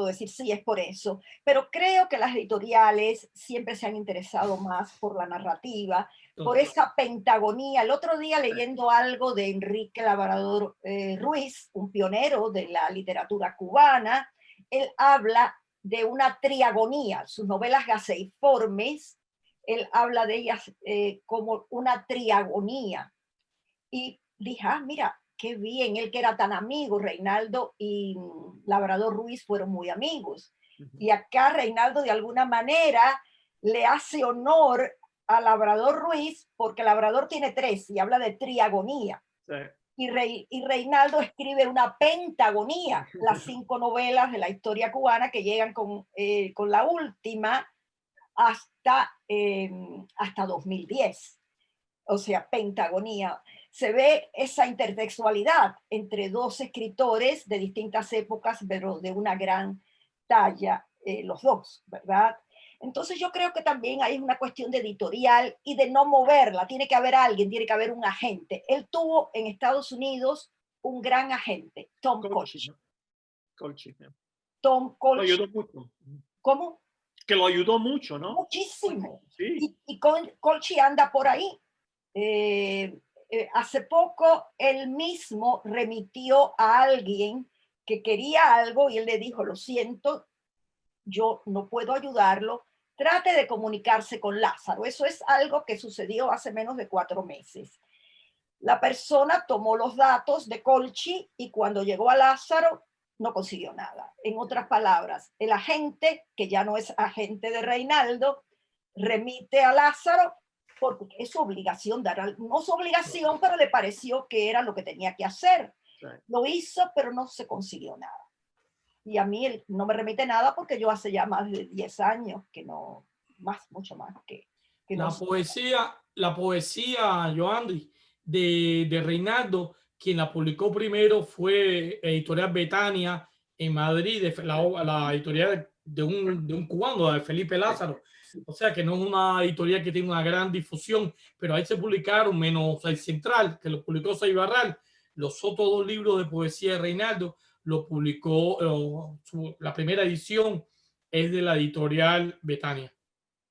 decir sí, es por eso, pero creo que las editoriales siempre se han interesado más por la narrativa, por esa pentagonía. El otro día leyendo algo de Enrique Labrador Ruiz, un pionero de la literatura cubana, él habla de una triagonía, sus novelas gaseiformes, él habla de ellas como una triagonía. Y dije, mira, qué bien, él que era tan amigo, Reinaldo y Labrador Ruiz fueron muy amigos. Y acá Reinaldo de alguna manera le hace honor a Labrador Ruiz porque Labrador tiene 3 y habla de triagonía. Sí. Y Reinaldo escribe una pentagonía, las 5 novelas de la historia cubana que llegan con la última hasta 2010. O sea, pentagonía. Se ve esa intertextualidad entre 2 escritores de distintas épocas, pero de una gran talla, los 2, ¿verdad? Entonces yo creo que también hay una cuestión de editorial y de no moverla. Tiene que haber alguien, tiene que haber un agente. Él tuvo en Estados Unidos un gran agente, Tom Colchi. Tom Colchi. Lo ayudó mucho. ¿Cómo? Que lo ayudó mucho, ¿no? Muchísimo. Sí. Y Colchi anda por ahí. Hace poco él mismo remitió a alguien que quería algo y él le dijo, lo siento, yo no puedo ayudarlo, trate de comunicarse con Lázaro. Eso es algo que sucedió hace menos de 4 meses. La persona tomó los datos de Colchi y cuando llegó a Lázaro no consiguió nada. En otras palabras, el agente, que ya no es agente de Reinaldo, remite a Lázaro porque es su obligación dar algo. No su obligación, pero le pareció que era lo que tenía que hacer. Lo hizo, pero no se consiguió nada. Y a mí él no me remite nada porque yo hace ya más de 10 años que no, mucho más que la poesía, Joandri, de Reinaldo, quien la publicó primero fue Editorial Betania en Madrid, la editorial de un cubano, de Felipe Lázaro. O sea que no es una editorial que tiene una gran difusión, pero ahí se publicaron, menos el Central, que lo publicó Saibarral, los otros 2 libros de poesía de Reinaldo lo publicó, la primera edición es de la editorial Betania.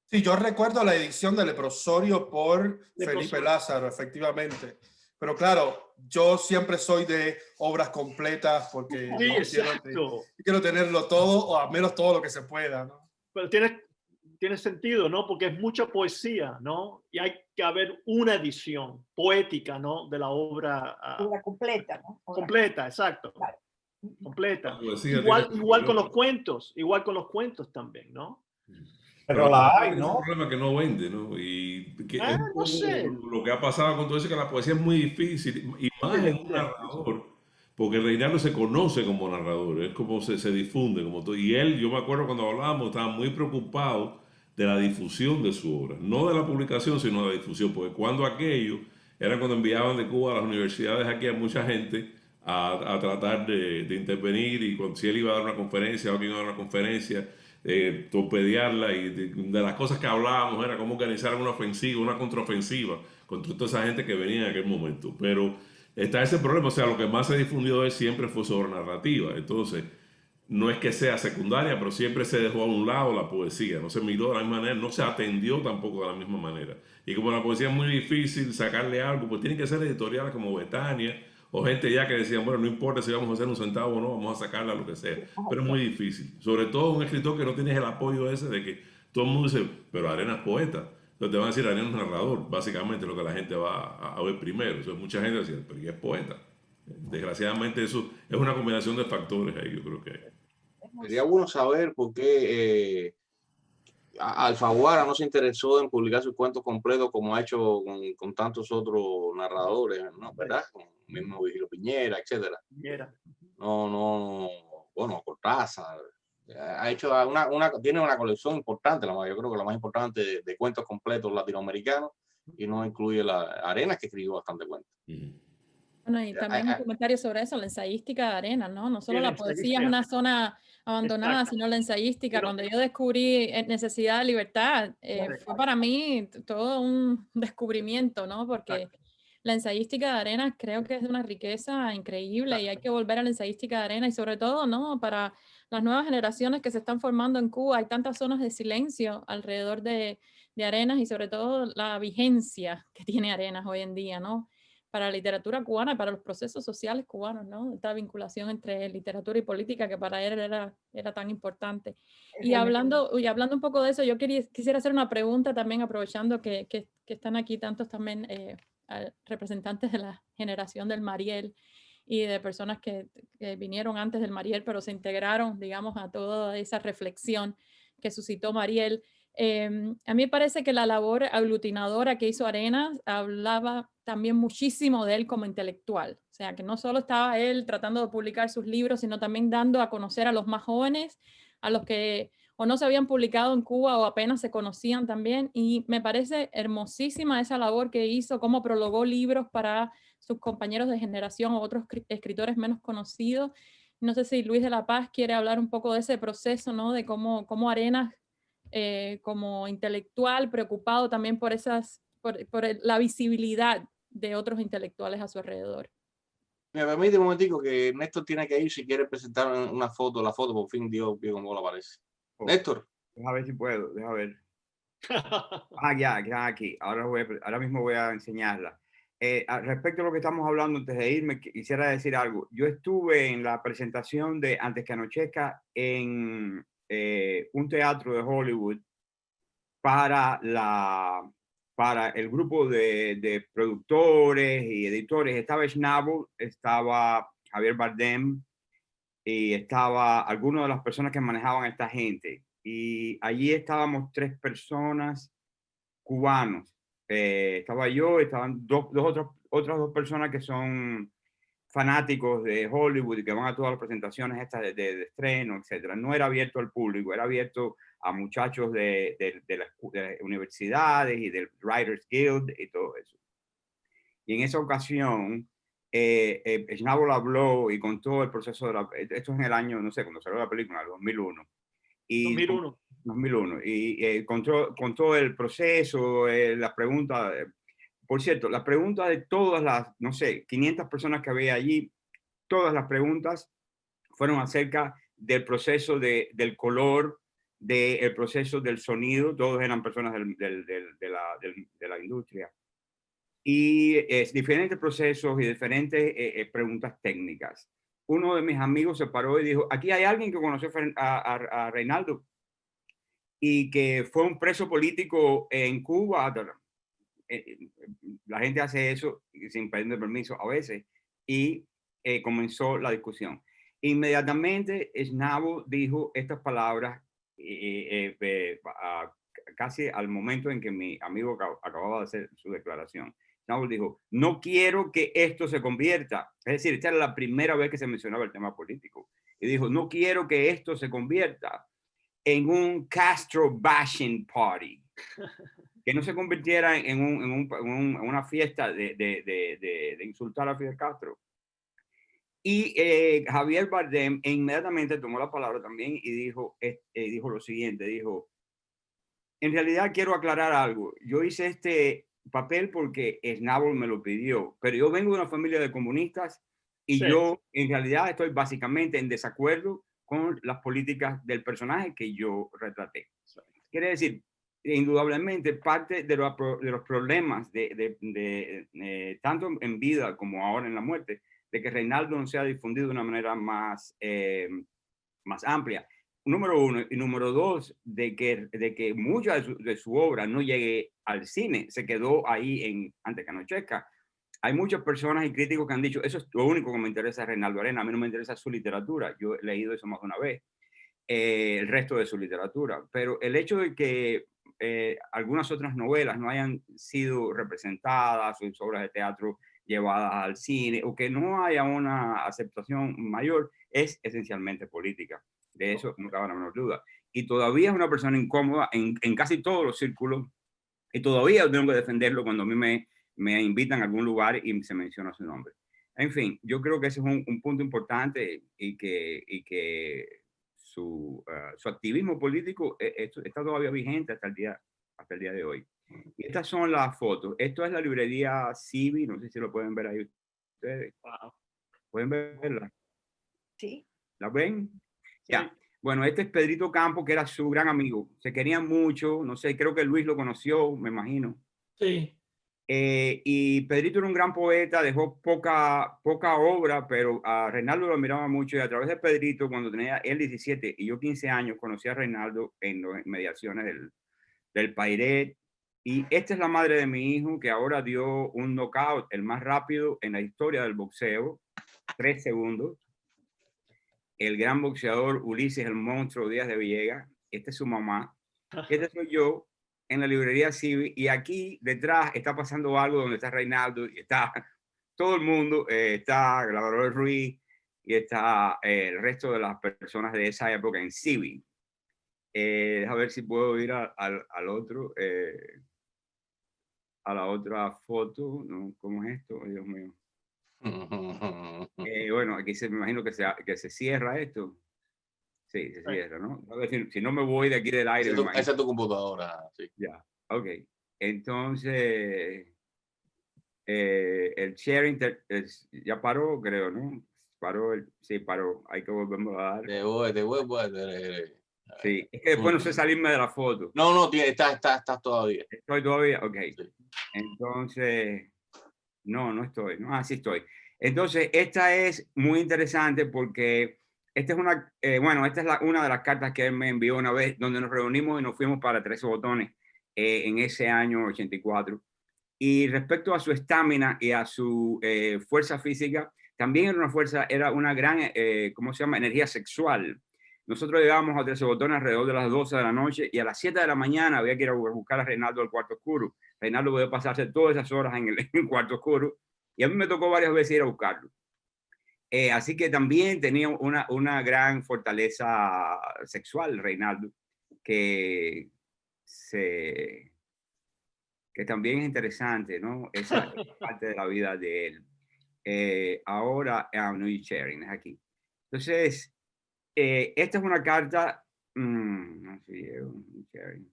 Sí, yo recuerdo la edición de Leprosorio por Felipe Lázaro, efectivamente. Pero claro, yo siempre soy de obras completas porque quiero tenerlo todo, o al menos todo lo que se pueda, ¿no? Pero tiene sentido, ¿no? Porque es mucha poesía, ¿no? Y hay que haber una edición poética, ¿no? De la obra. Obra completa, ¿no? Completa, exacto. Claro. Completa. Igual con los cuentos también, ¿no? Pero la hay, ¿no? Es un problema que no vende, ¿no? Y que no sé. Lo que ha pasado con todo eso, que la poesía es muy difícil, y más en un narrador porque Reinaldo se conoce como narrador, es como se difunde, como todo. Y él, yo me acuerdo cuando hablábamos, estaba muy preocupado de la difusión de su obra, no de la publicación, sino de la difusión, porque cuando aquello era cuando enviaban de Cuba a las universidades aquí a mucha gente a tratar de intervenir, y cuando, si él iba a dar una conferencia o alguien iba a dar una conferencia, torpedearla, y de las cosas que hablábamos era cómo organizar una ofensiva, una contraofensiva contra toda esa gente que venía en aquel momento. Pero está ese problema, o sea, lo que más se difundió de él siempre fue sobre narrativa. Entonces, no es que sea secundaria, pero siempre se dejó a un lado la poesía, no se miró de la misma manera, no se atendió tampoco de la misma manera. Y como la poesía es muy difícil sacarle algo, pues tienen que ser editoriales como Betania, o gente ya que decían, bueno, no importa si vamos a hacer un centavo o no, vamos a sacarla, lo que sea. Pero es muy difícil. Sobre todo un escritor que no tienes el apoyo ese de que todo el mundo dice, pero Arenas es poeta. Entonces te van a decir, Arenas es narrador, básicamente lo que la gente va a ver primero. Entonces mucha gente dice, pero ¿y es poeta? Desgraciadamente eso es una combinación de factores ahí, yo creo que... Sería bueno saber por qué Alfaguara no se interesó en publicar sus cuentos completos como ha hecho con tantos otros narradores, ¿no? ¿Verdad? Con el mismo Vigilio Piñera, etcétera. No, bueno, Cortázar. Ha hecho tiene una colección importante, yo creo que la más importante de cuentos completos latinoamericanos, y no incluye la Arenas, que escribió bastante cuentos. Bueno, y también un comentario sobre eso, la ensayística de Arenas, ¿no? No solo la poesía es una zona abandonada, sino la ensayística. Cuando yo descubrí Necesidad de Libertad, fue para mí todo un descubrimiento, ¿no? Porque la ensayística de Arenas creo que es de una riqueza increíble, y hay que volver a la ensayística de Arenas, y sobre todo, ¿no? Para las nuevas generaciones que se están formando en Cuba, hay tantas zonas de silencio alrededor de Arenas, y sobre todo la vigencia que tiene Arenas hoy en día, ¿no? Para la literatura cubana y para los procesos sociales cubanos, ¿no? Esta vinculación entre literatura y política que para él era tan importante. Y hablando un poco de eso, yo quisiera hacer una pregunta también, aprovechando que están aquí tantos también representantes de la generación del Mariel y de personas que vinieron antes del Mariel, pero se integraron, digamos, a toda esa reflexión que suscitó Mariel. A mí me parece que la labor aglutinadora que hizo Arenas hablaba también muchísimo de él como intelectual. O sea, que no solo estaba él tratando de publicar sus libros, sino también dando a conocer a los más jóvenes, a los que o no se habían publicado en Cuba o apenas se conocían también. Y me parece hermosísima esa labor que hizo, cómo prologó libros para sus compañeros de generación o otros escritores menos conocidos. No sé si Luis de la Paz quiere hablar un poco de ese proceso, ¿no? De cómo Arenas, como intelectual, preocupado también por la visibilidad de otros intelectuales a su alrededor. Me permite un momentico que Néstor tiene que ir si quiere presentar una foto. La foto por fin dio cómo la aparece. Néstor. Deja ver si puedo, deja ver. Ya aquí. Ahora mismo voy a enseñarla. Respecto a lo que estamos hablando, antes de irme, quisiera decir algo. Yo estuve en la presentación de Antes que Anochezca en un teatro de Hollywood para el grupo de productores y editores. Estaba Schnabel, estaba Javier Bardem y estaba algunas de las personas que manejaban a esta gente. Y allí estábamos 3 personas cubanos. Estaba yo, estaban otras 2 personas que son fanáticos de Hollywood y que van a todas las presentaciones estas de estreno, etcétera. No era abierto al público, era abierto a muchachos de las universidades y del Writers Guild y todo eso. Y en esa ocasión, Schnabel habló y contó el proceso esto es en el año, no sé, cuando salió la película, el 2001. 2001. Y contó el proceso, las preguntas. Por cierto, las preguntas de todas las, no sé, 500 personas que había allí, todas las preguntas fueron acerca del proceso del color, del proceso del sonido. Todos eran personas de la industria. Y diferentes procesos y diferentes preguntas técnicas. Uno de mis amigos se paró y dijo, aquí hay alguien que conoció a Reinaldo y que fue un preso político en Cuba. La gente hace eso sin pedir permiso a veces, y comenzó la discusión. Inmediatamente Schnabel dijo estas palabras casi al momento en que mi amigo acababa de hacer su declaración. Snowball dijo, no quiero que esto se convierta. Es decir, esta era la primera vez que se mencionaba el tema político. Y dijo, no quiero que esto se convierta en un Castro bashing party. Que no se convirtiera en una fiesta de insultar a Fidel Castro. Y Javier Bardem inmediatamente tomó la palabra también y dijo lo siguiente, dijo, en realidad quiero aclarar algo. Yo hice este papel porque Snowball me lo pidió, pero yo vengo de una familia de comunistas y yo en realidad estoy básicamente en desacuerdo con las políticas del personaje que yo retraté. Quiere decir, indudablemente parte de los problemas tanto en vida como ahora en la muerte, de que Reinaldo no se ha difundido de una manera más amplia. Número uno. Y número dos, de que mucha de su obra no llegue al cine, se quedó ahí antes que anochezca. Hay muchas personas y críticos que han dicho, eso es lo único que me interesa de Reinaldo Arenas, a mí no me interesa su literatura, yo he leído eso más de una vez, el resto de su literatura, pero el hecho de que algunas otras novelas no hayan sido representadas, sus obras de teatro llevadas al cine, o que no haya una aceptación mayor, es esencialmente política. De eso no cabe la menor duda. Y todavía es una persona incómoda en casi todos los círculos, y todavía tengo que defenderlo cuando a mí me invitan a algún lugar y se menciona su nombre. En fin, yo creo que ese es un punto importante y que su activismo político está todavía vigente hasta el día de hoy. Y estas son las fotos. Esto es la librería Civi, no sé si lo pueden ver ahí ustedes. Wow. ¿Pueden verla? Sí. ¿La ven? Sí. Ya. Bueno, este es Pedrito Campo, que era su gran amigo. Se querían mucho, no sé, creo que Luis lo conoció, me imagino. Sí. Y Pedrito era un gran poeta, dejó poca obra, pero a Reinaldo lo admiraba mucho y a través de Pedrito, cuando tenía él 17 y yo 15 años, conocí a Reinaldo en las mediaciones del Pairet. Y esta es la madre de mi hijo, que ahora dio un knockout, el más rápido en la historia del boxeo, 3 segundos. El gran boxeador Ulises el Monstruo Díaz de Villegas. Esta es su mamá. Este soy yo en la librería Civi. Y aquí detrás está pasando algo donde está Reinaldo y está todo el mundo. Está Grabador Ruiz y está el resto de las personas de esa época en Civi. A ver si puedo ir al otro. A la otra foto, ¿no? ¿Cómo es esto? Dios mío. Bueno, aquí me imagino que se cierra esto. Sí, se cierra, ¿no? A ver, si no me voy de aquí del aire. Esa es tu computadora, sí. Ya, ok. Entonces, el sharing ya paró, creo, ¿no? Sí, paró. Hay que volverlo a dar. Te vuelvo a... Sí, es que después no sé salirme de la foto. No, estás todavía. ¿Estoy todavía? Ok. Sí. Entonces, no estoy. No, sí estoy. Entonces, esta es muy interesante porque esta es una de las cartas que él me envió una vez, donde nos reunimos y nos fuimos para 13 Botones en ese año 84. Y respecto a su estamina y a su fuerza física, también era una gran, ¿cómo se llama? Energía sexual. Nosotros llegábamos a 13 Botones alrededor de las 12 de la noche y a las 7 de la mañana había que ir a buscar a Reinaldo al cuarto oscuro. Reinaldo podía pasarse todas esas horas en el cuarto oscuro y a mí me tocó varias veces ir a buscarlo. Así que también tenía una gran fortaleza sexual, Reinaldo, que también es interesante, ¿no? Esa parte de la vida de él. Ahora, no sharing, es aquí. Entonces, esta es una carta, no sé, sharing.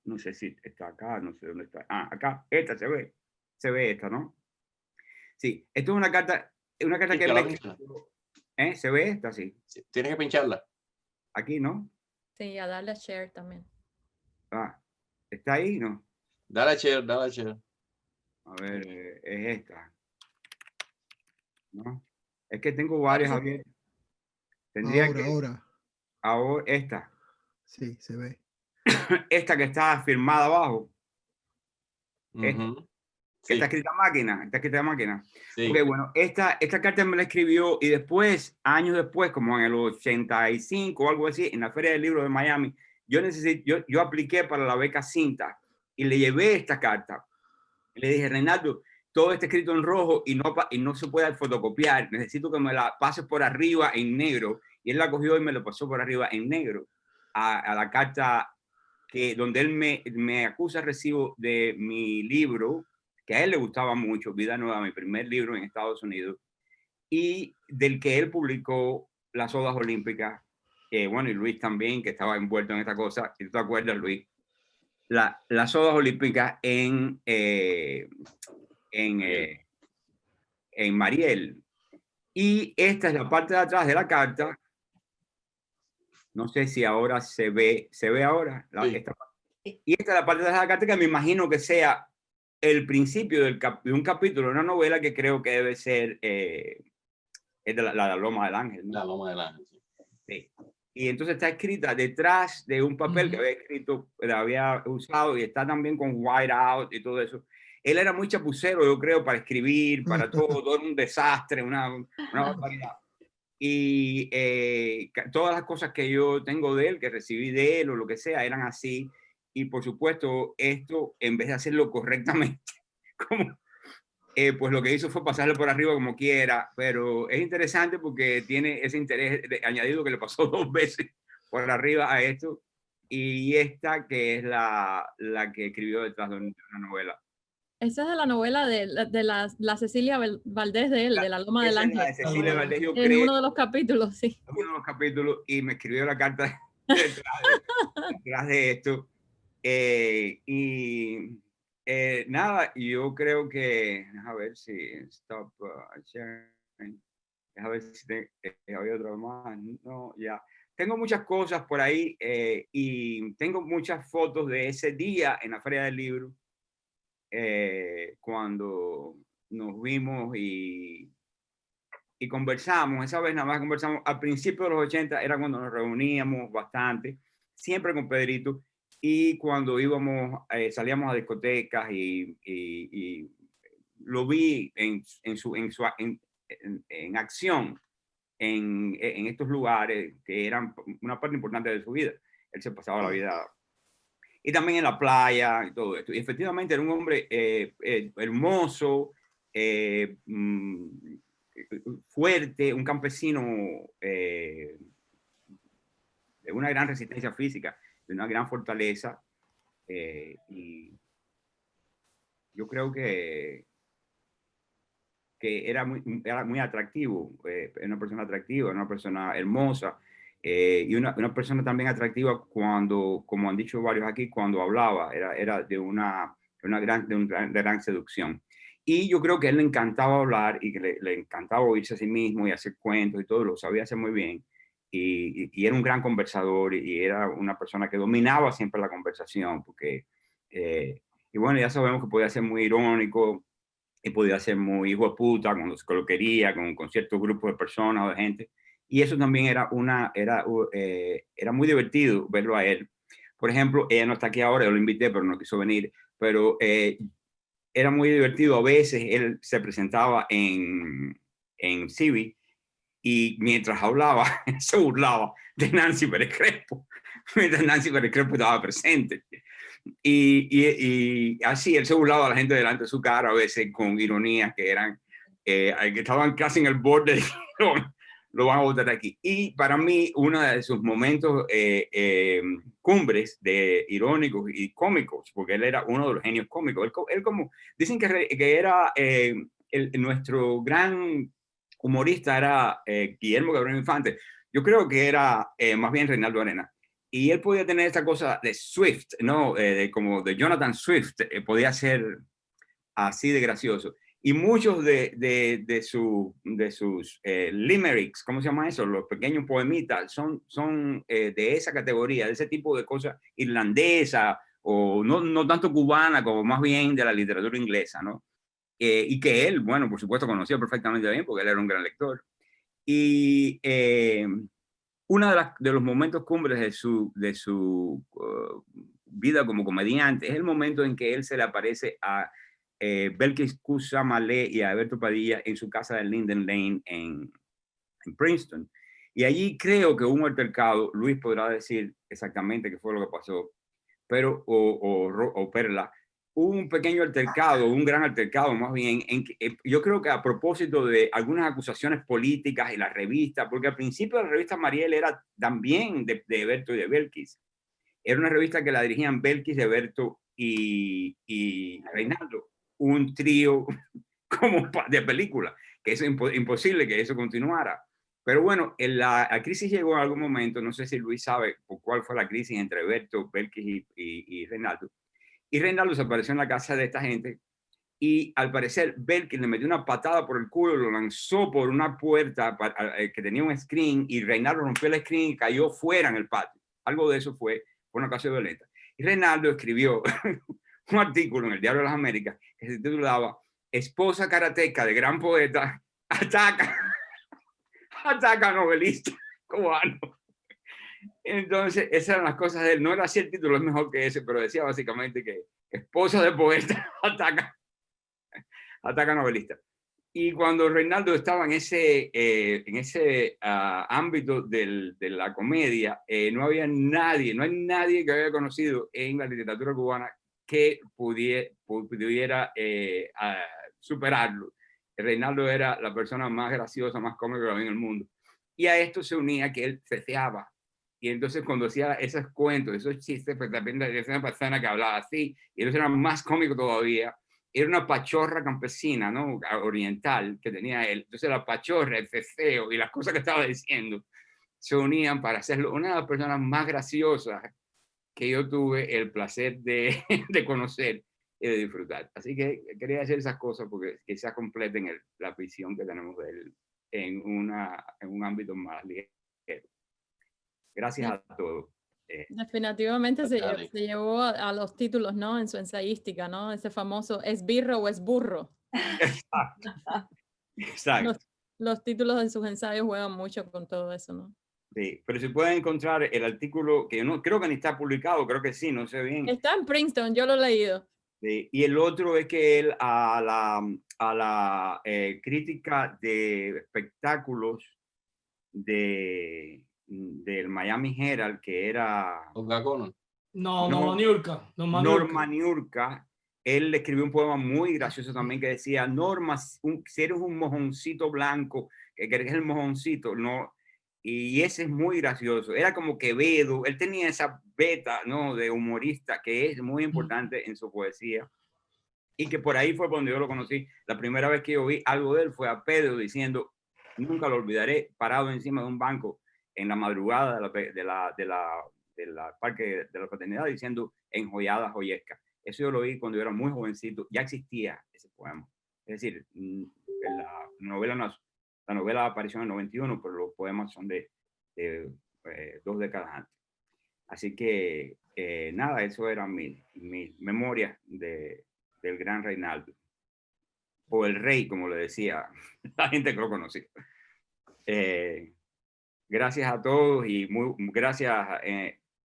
No sé si está acá, no sé dónde está. Acá, esta se ve esta, ¿no? Sí, esto es una carta que me... ¿Se ve esta? Sí. Tienes que pincharla. Aquí, ¿no? Sí, a darle a share también. ¿Está ahí? No. Dale a share. A ver, es esta. ¿No? Es que tengo varias abiertas. Ahora, esta. Sí, se ve. Esta que está firmada abajo. Uh-huh. Sí. Está escrita a máquina. Sí. Okay, bueno, esta carta me la escribió y después, años después, como en el 85 o algo así, en la Feria del Libro de Miami, yo apliqué para la beca Cinta y le llevé esta carta. Le dije, Reinaldo, todo está escrito en rojo y no se puede fotocopiar. Necesito que me la pases por arriba en negro. Y él la cogió y me lo pasó por arriba en negro a la carta donde él me acusa recibo de mi libro, que a él le gustaba mucho, Vida Nueva, mi primer libro en Estados Unidos, y del que él publicó las Odas Olímpicas. Bueno, y Luis también, que estaba envuelto en esta cosa. ¿Tú te acuerdas, Luis? Las Odas Olímpicas en Mariel. Y esta es la parte de atrás de la carta. No sé si ahora se ve ahora. Sí. Y esta es la parte de la carta que me imagino que sea el principio de un capítulo de una novela que creo que debe ser es de la Loma del Ángel, ¿no? La Loma del Ángel, sí. Sí. Y entonces está escrita detrás de un papel que había escrito, había usado, y está también con white out y todo eso. Él era muy chapucero, yo creo, para escribir, para todo era un desastre, una barbaridad. Y todas las cosas que yo tengo de él, que recibí de él o lo que sea, eran así. Y por supuesto, esto, en vez de hacerlo correctamente, pues lo que hizo fue pasarlo por arriba como quiera. Pero es interesante porque tiene ese interés añadido que le pasó 2 veces por arriba a esto. Y esta que es la que escribió detrás de una novela. Esa es de la novela de la Cecilia Valdés de él, de la Loma del Ángel. De Cecilia Valdés, yo en creo, uno de los capítulos, sí. en uno de los capítulos, y me escribió la carta detrás de esto. Nada, yo creo que, a ver si stop sharing, a ver si había otro más. No, ya. Tengo muchas cosas por ahí y tengo muchas fotos de ese día en la Feria del Libro, cuando nos vimos y conversamos. Esa vez nada más conversamos. Al principio de los 80 era cuando nos reuníamos bastante, siempre con Pedrito. Y cuando salíamos a discotecas y lo vi en acción en estos lugares que eran una parte importante de su vida. Él se pasaba la vida. Y también en la playa y todo esto. Y efectivamente era un hombre hermoso, fuerte, un campesino de una gran resistencia física, de una gran fortaleza, y yo creo que era muy atractivo, una persona atractiva, una persona hermosa, y una persona también atractiva cuando, como han dicho varios aquí, cuando hablaba, era de una gran seducción. Y yo creo que a él le encantaba hablar y que le encantaba oírse a sí mismo y hacer cuentos y todo, lo sabía hacer muy bien. Y era un gran conversador y era una persona que dominaba siempre la conversación, porque, y bueno, ya sabemos que podía ser muy irónico y podía ser muy hijo de puta cuando se lo quería, con ciertos grupos de personas o de gente. Y eso también era muy divertido verlo a él. Por ejemplo, ella no está aquí ahora, yo lo invité, pero no quiso venir, pero era muy divertido. A veces él se presentaba en CIVI, y mientras hablaba, se burlaba de Nancy Pérez Crespo, mientras Nancy Pérez Crespo estaba presente. Y así, él se burlaba a la gente delante de su cara, a veces con ironías que estaban casi en el borde de lo van a votar aquí. Y para mí, uno de sus momentos cumbres de irónicos y cómicos, porque él era uno de los genios cómicos. Él como, dicen que era nuestro gran humorista era Guillermo Gabriel Infante. Yo creo que era más bien Reinaldo Arenas. Y él podía tener esta cosa de Swift, ¿no? Como de Jonathan Swift, podía ser así de gracioso. Y muchos de sus limericks, ¿cómo se llama eso? Los pequeños poemitas son de esa categoría, de ese tipo de cosas irlandesa, o no tanto cubana, como más bien de la literatura inglesa, ¿no? Y que él, bueno, por supuesto, conocía perfectamente bien, porque él era un gran lector. Y uno de los momentos cumbres de su vida como comediante es el momento en que él se le aparece a Belkis Malé y a Alberto Padilla en su casa de Linden Lane en Princeton. Y allí creo que hubo un altercado. Luis podrá decir exactamente qué fue lo que pasó, pero, o Perla, hubo un pequeño altercado, un gran altercado más bien, yo creo que a propósito de algunas acusaciones políticas y la revista, porque al principio la revista Mariel era también de Eberto y de Belkis. Era una revista que la dirigían Belkis, Eberto y Reinaldo, un trío como de película, que es imposible que eso continuara. Pero bueno, la crisis llegó en algún momento, no sé si Luis sabe por cuál fue la crisis entre Eberto, Belkis y Reinaldo. Y Reinaldo se apareció en la casa de esta gente y al parecer Belkis le metió una patada por el culo, lo lanzó por una puerta que tenía un screen y Reinaldo rompió el screen y cayó fuera en el patio. Algo de eso fue una ocasión violenta. Y Reinaldo escribió un artículo en el Diario de las Américas que se titulaba "Esposa karateca de gran poeta ataca a novelista cubano". Entonces, esas eran las cosas de él. No era así el título, es mejor que ese, pero decía básicamente que esposa de poeta ataca novelista. Y cuando Reinaldo estaba en ese ámbito de la comedia, no hay nadie que haya conocido en la literatura cubana que pudiera superarlo. Reinaldo era la persona más graciosa, más cómica que había en el mundo. Y a esto se unía que él ceceaba. Y entonces cuando hacía esos cuentos, esos chistes, pues también de una persona que hablaba así, y entonces era más cómico todavía. Era una pachorra campesina, ¿no? Oriental, que tenía él. Entonces la pachorra, el ceceo y las cosas que estaba diciendo se unían para hacerlo una de las personas más graciosas que yo tuve el placer de conocer y de disfrutar. Así que quería hacer esas cosas porque quizás completen la visión que tenemos de él en un ámbito más ligero. Gracias a todos. Definitivamente se llevó a los títulos, ¿no? En su ensayística, ¿no? Ese famoso ¿es birro o es burro? Exacto. Exacto. Los títulos de sus ensayos juegan mucho con todo eso, ¿no? Sí, pero si pueden encontrar el artículo, que no creo que ni está publicado, creo que sí, no sé bien. Está en Princeton, yo lo he leído. Sí, y el otro es que él a la crítica de espectáculos del Miami Herald, que era Norma Niurka, él le escribió un poema muy gracioso también que decía: Norma, si eres un mojoncito blanco, que eres el mojoncito, no. Y ese es muy gracioso. Era como Quevedo. Él tenía esa beta, ¿no?, de humorista que es muy importante en su poesía. Y que por ahí fue cuando yo lo conocí. La primera vez que yo vi algo de él fue a Pedro diciendo, nunca lo olvidaré, parado encima de un banco en la madrugada de la Parque de la Fraternidad diciendo enjollada joyesca. Eso yo lo vi cuando yo era muy jovencito. Ya existía ese poema. Es decir, la novela apareció en el 91, pero los poemas son de 2 décadas antes. Así que, nada, eso era mi memoria del gran Reinaldo. O el rey, como le decía la gente que lo conocía. Gracias a todos y gracias,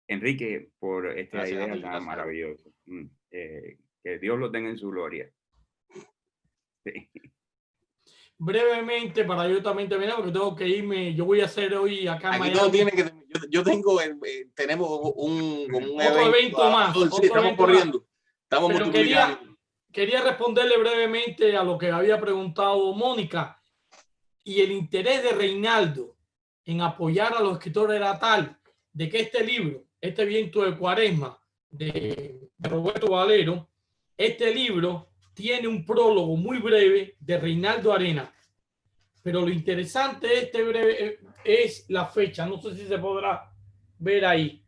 Enrique, por esta idea tan maravillosa. Que Dios lo tenga en su gloria. Sí. Brevemente, para yo también terminar, porque tengo que irme, yo voy a hacer hoy acá en Miami. todo tiene que, yo tengo, tenemos un otro evento más. Sí, estamos corriendo. Estamos multiplicando. Quería responderle brevemente a lo que había preguntado Mónica, y el interés de Reinaldo en apoyar a los escritores era tal de que este libro, este Viento de Cuaresma de Roberto Valero, este libro tiene un prólogo muy breve de Reinaldo Arenas, pero lo interesante de este breve es la fecha. No sé si se podrá ver ahí.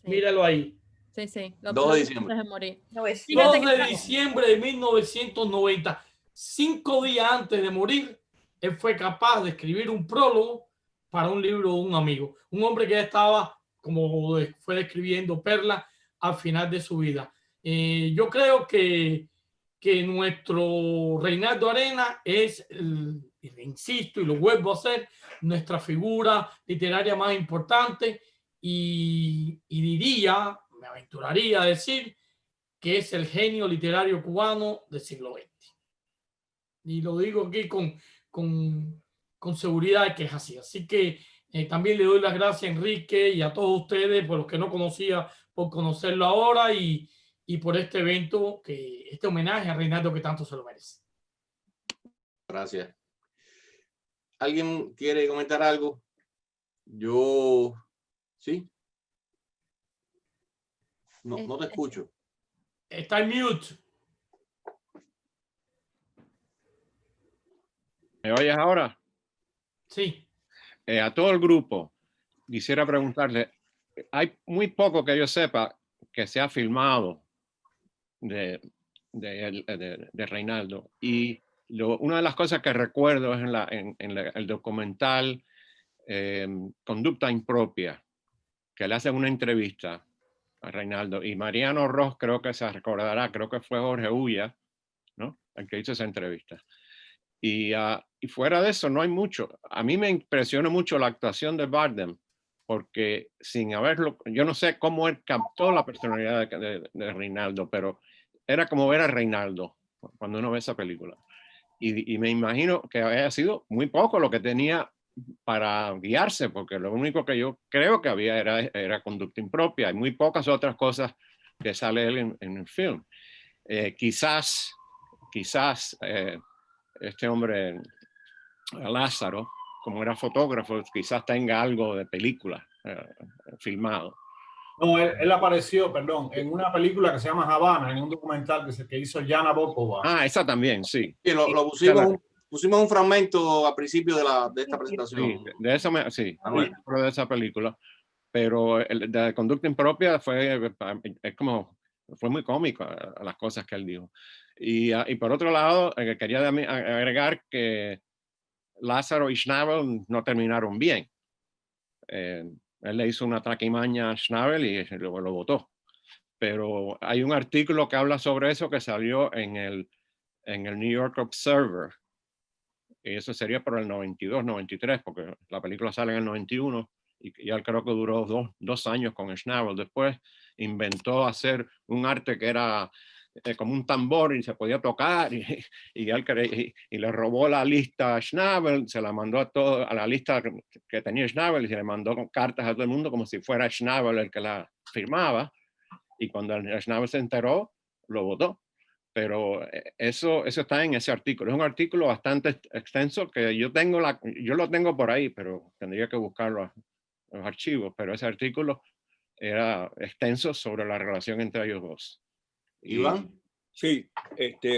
Sí. Míralo ahí. Sí, sí. 2 de diciembre. De morir. 2 de diciembre de 1990. 5 días antes de morir, él fue capaz de escribir un prólogo para un libro de un amigo. Un hombre que ya estaba, como fue describiendo Perla, al final de su vida. Yo creo que nuestro Reinaldo Arenas es, insisto y lo vuelvo a hacer, nuestra figura literaria más importante y diría, me aventuraría a decir que es el genio literario cubano del siglo XX. Y lo digo aquí con seguridad que es así. Así que También le doy las gracias a Enrique y a todos ustedes, por los que no conocía, por conocerlo ahora y por este evento, este homenaje a Reinaldo que tanto se lo merece. Gracias. ¿Alguien quiere comentar algo? Yo, sí. No te escucho. Está en mute. ¿Me oyes ahora? Sí. A todo el grupo, quisiera preguntarle, hay muy poco que yo sepa que se ha filmado de Reinaldo. Y una de las cosas que recuerdo es en el documental Conducta Impropia, que le hacen una entrevista a Reinaldo. Y Mariano Ross, creo que se recordará, creo que fue Jorge Ulla, ¿no?, el que hizo esa entrevista. Y fuera de eso no hay mucho. A mí me impresionó mucho la actuación de Bardem, porque sin haberlo, yo no sé cómo él captó la personalidad de Reinaldo, pero era como ver a Reinaldo cuando uno ve esa película. Y me imagino que había sido muy poco lo que tenía para guiarse, porque lo único que yo creo que había era Conducta Impropia. Hay muy pocas otras cosas que sale él en el film. Quizás este hombre, Lázaro, como era fotógrafo, quizás tenga algo de película filmado. No, él apareció, perdón, en una película que se llama Havana, en un documental que hizo Jana Bokova. Ah, esa también, sí. Sí, lo pusimos un fragmento a principio de esta presentación. Sí, de eso sí, de esa película. Pero el de Conducta Impropia fue muy cómico a las cosas que él dijo. Y por otro lado, quería agregar que Lázaro y Schnabel no terminaron bien. Él le hizo una traquimaña a Schnabel y lo votó. Pero hay un artículo que habla sobre eso que salió en el New York Observer. Y eso sería por el 92, 93, porque la película sale en el 91 y él creo que duró dos años con Schnabel. Después inventó hacer un arte que era como un tambor y se podía tocar y le robó la lista a Schnabel, se la mandó a la lista que tenía Schnabel y se le mandó con cartas a todo el mundo como si fuera Schnabel el que la firmaba, y cuando Schnabel se enteró, lo votó. Pero eso está en ese artículo. Es un artículo bastante extenso que yo lo tengo por ahí, pero tendría que buscarlo en los archivos. Pero ese artículo era extenso sobre la relación entre ellos dos. Iván. Sí,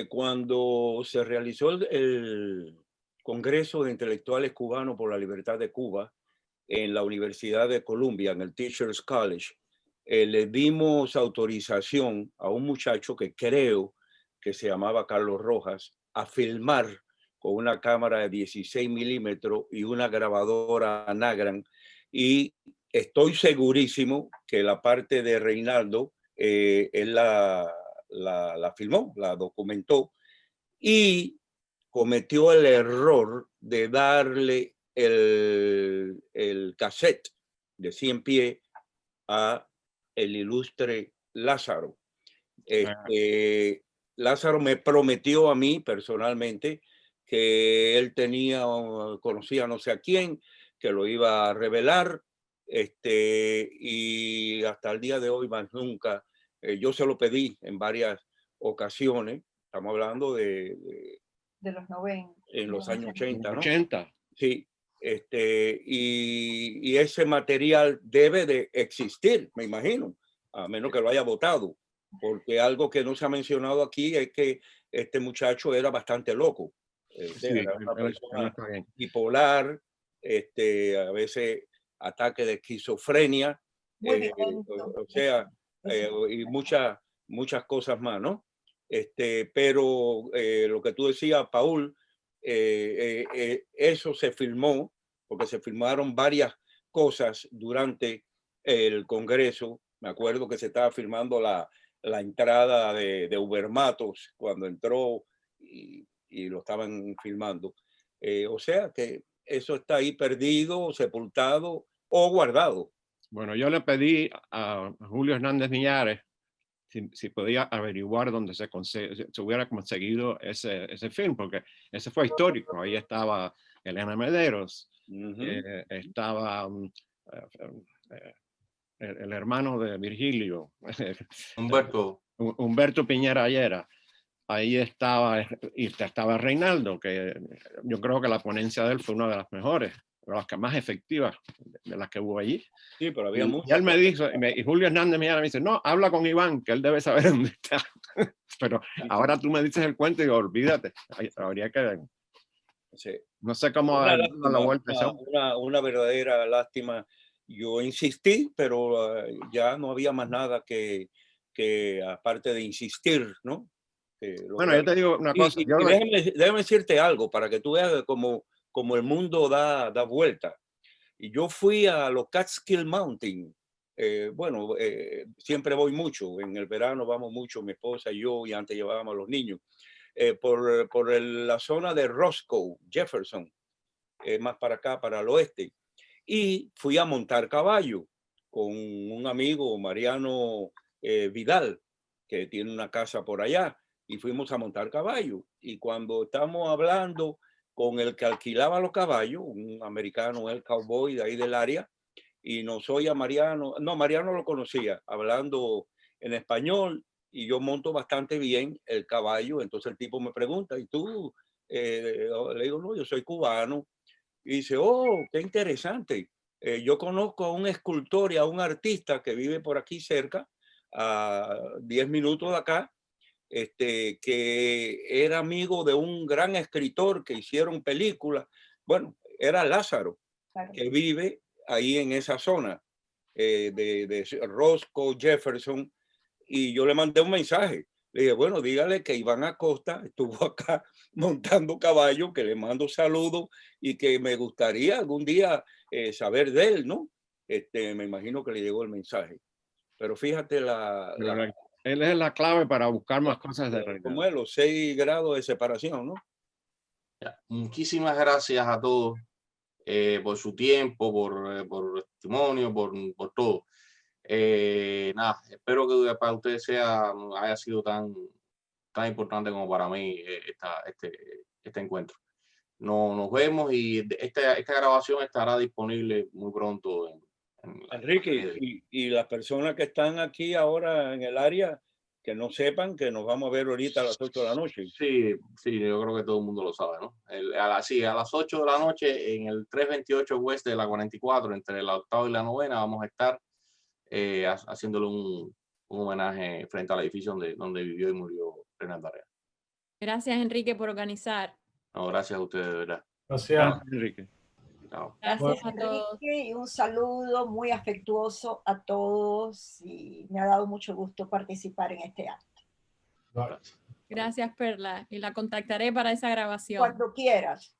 cuando se realizó el Congreso de Intelectuales Cubanos por la Libertad de Cuba en la Universidad de Columbia, en el Teachers College, le dimos autorización a un muchacho que creo que se llamaba Carlos Rojas a filmar con una cámara de 16 milímetros y una grabadora Nagran. Y estoy segurísimo que la parte de Reinaldo, él la filmó, la documentó y cometió el error de darle el cassette de 100 pies a el ilustre Lázaro. Lázaro me prometió a mí personalmente que él conocía no sé a quién, que lo iba a revelar, y hasta el día de hoy más nunca. Yo se lo pedí en varias ocasiones. Estamos hablando de los 90. En los años 80, ¿no? 80. Sí. Y ese material debe de existir, me imagino, a menos que lo haya votado, porque algo que no se ha mencionado aquí es que este muchacho era bastante loco. Era una persona bipolar, a veces ataque de esquizofrenia, o sea, y muchas cosas más, ¿no? Pero lo que tú decías, Paul, eso se filmó, porque se filmaron varias cosas durante el Congreso. Me acuerdo que se estaba filmando la entrada de Ubermatos cuando entró y lo estaban filmando. O sea que eso está ahí perdido, sepultado o guardado. Bueno, yo le pedí a Julio Hernández Millares si podía averiguar dónde se hubiera conseguido ese film, porque ese fue histórico. Ahí estaba Elena Mederos, estaba el hermano de Virgilio, Humberto Piñera Ayera. Ahí estaba Reinaldo, que yo creo que la ponencia de él fue una de las mejores, de las que más efectivas de las que hubo allí. Sí, pero había muchas. Y él me dijo, y Julio Hernández me dice, no, habla con Iván, que él debe saber dónde está. Pero ahora tú me dices el cuento y olvídate, habría que... Sí. No sé cómo Una, darle la vuelta. una verdadera lástima. Yo insistí, pero ya no había más nada que aparte de insistir, ¿no? Bueno, yo te digo una cosa. Déjame decirte algo para que tú veas como el mundo da vuelta. Y yo fui a los Catskill Mountain. Siempre voy mucho. En el verano vamos mucho, mi esposa y yo, y antes llevábamos a los niños. Por la zona de Roscoe, Jefferson, más para acá, para el oeste. Y fui a montar caballo con un amigo, Mariano Vidal, que tiene una casa por allá, y fuimos a montar caballo. Y cuando estamos hablando con el que alquilaba los caballos, un americano, el cowboy de ahí del área, y nos oye a Mariano, Mariano lo conocía, hablando en español, y yo monto bastante bien el caballo. Entonces el tipo me pregunta, ¿y tú? Le digo, no, yo soy cubano. Y dice, oh, qué interesante. Yo conozco a un escultor y a un artista que vive por aquí cerca, a 10 minutos de acá, que era amigo de un gran escritor que hicieron películas. Bueno, era Lázaro, que vive ahí en esa zona de Roscoe, Jefferson. Y yo le mandé un mensaje. Le dije, bueno, dígale que Iván Acosta estuvo acá montando caballo, que le mando saludos y que me gustaría algún día saber de él, ¿no? Me imagino que le llegó el mensaje. Pero fíjate él es la clave para buscar más cosas de Reinaldo. Como es, los 6 grados de separación, ¿no? Muchísimas gracias a todos por su tiempo, por testimonio, por todo. Nada, espero que para ustedes haya sido tan importante como para mí este encuentro. Nos vemos y esta grabación estará disponible muy pronto. Enrique, y las personas que están aquí ahora en el área, que no sepan que nos vamos a ver ahorita a las 8 de la noche. Sí, yo creo que todo el mundo lo sabe, ¿no? A las 8 de la noche en el 328 West de la 44, entre la 8ª y la 9ª, vamos a estar haciéndole un homenaje frente al edificio donde vivió y murió Reinaldo Arenas. Gracias, Enrique, por organizar. No, gracias a ustedes, de verdad. Gracias, Enrique. Gracias a todos. Y un saludo muy afectuoso a todos, y me ha dado mucho gusto participar en este acto. Gracias, Perla, y la contactaré para esa grabación. Cuando quieras.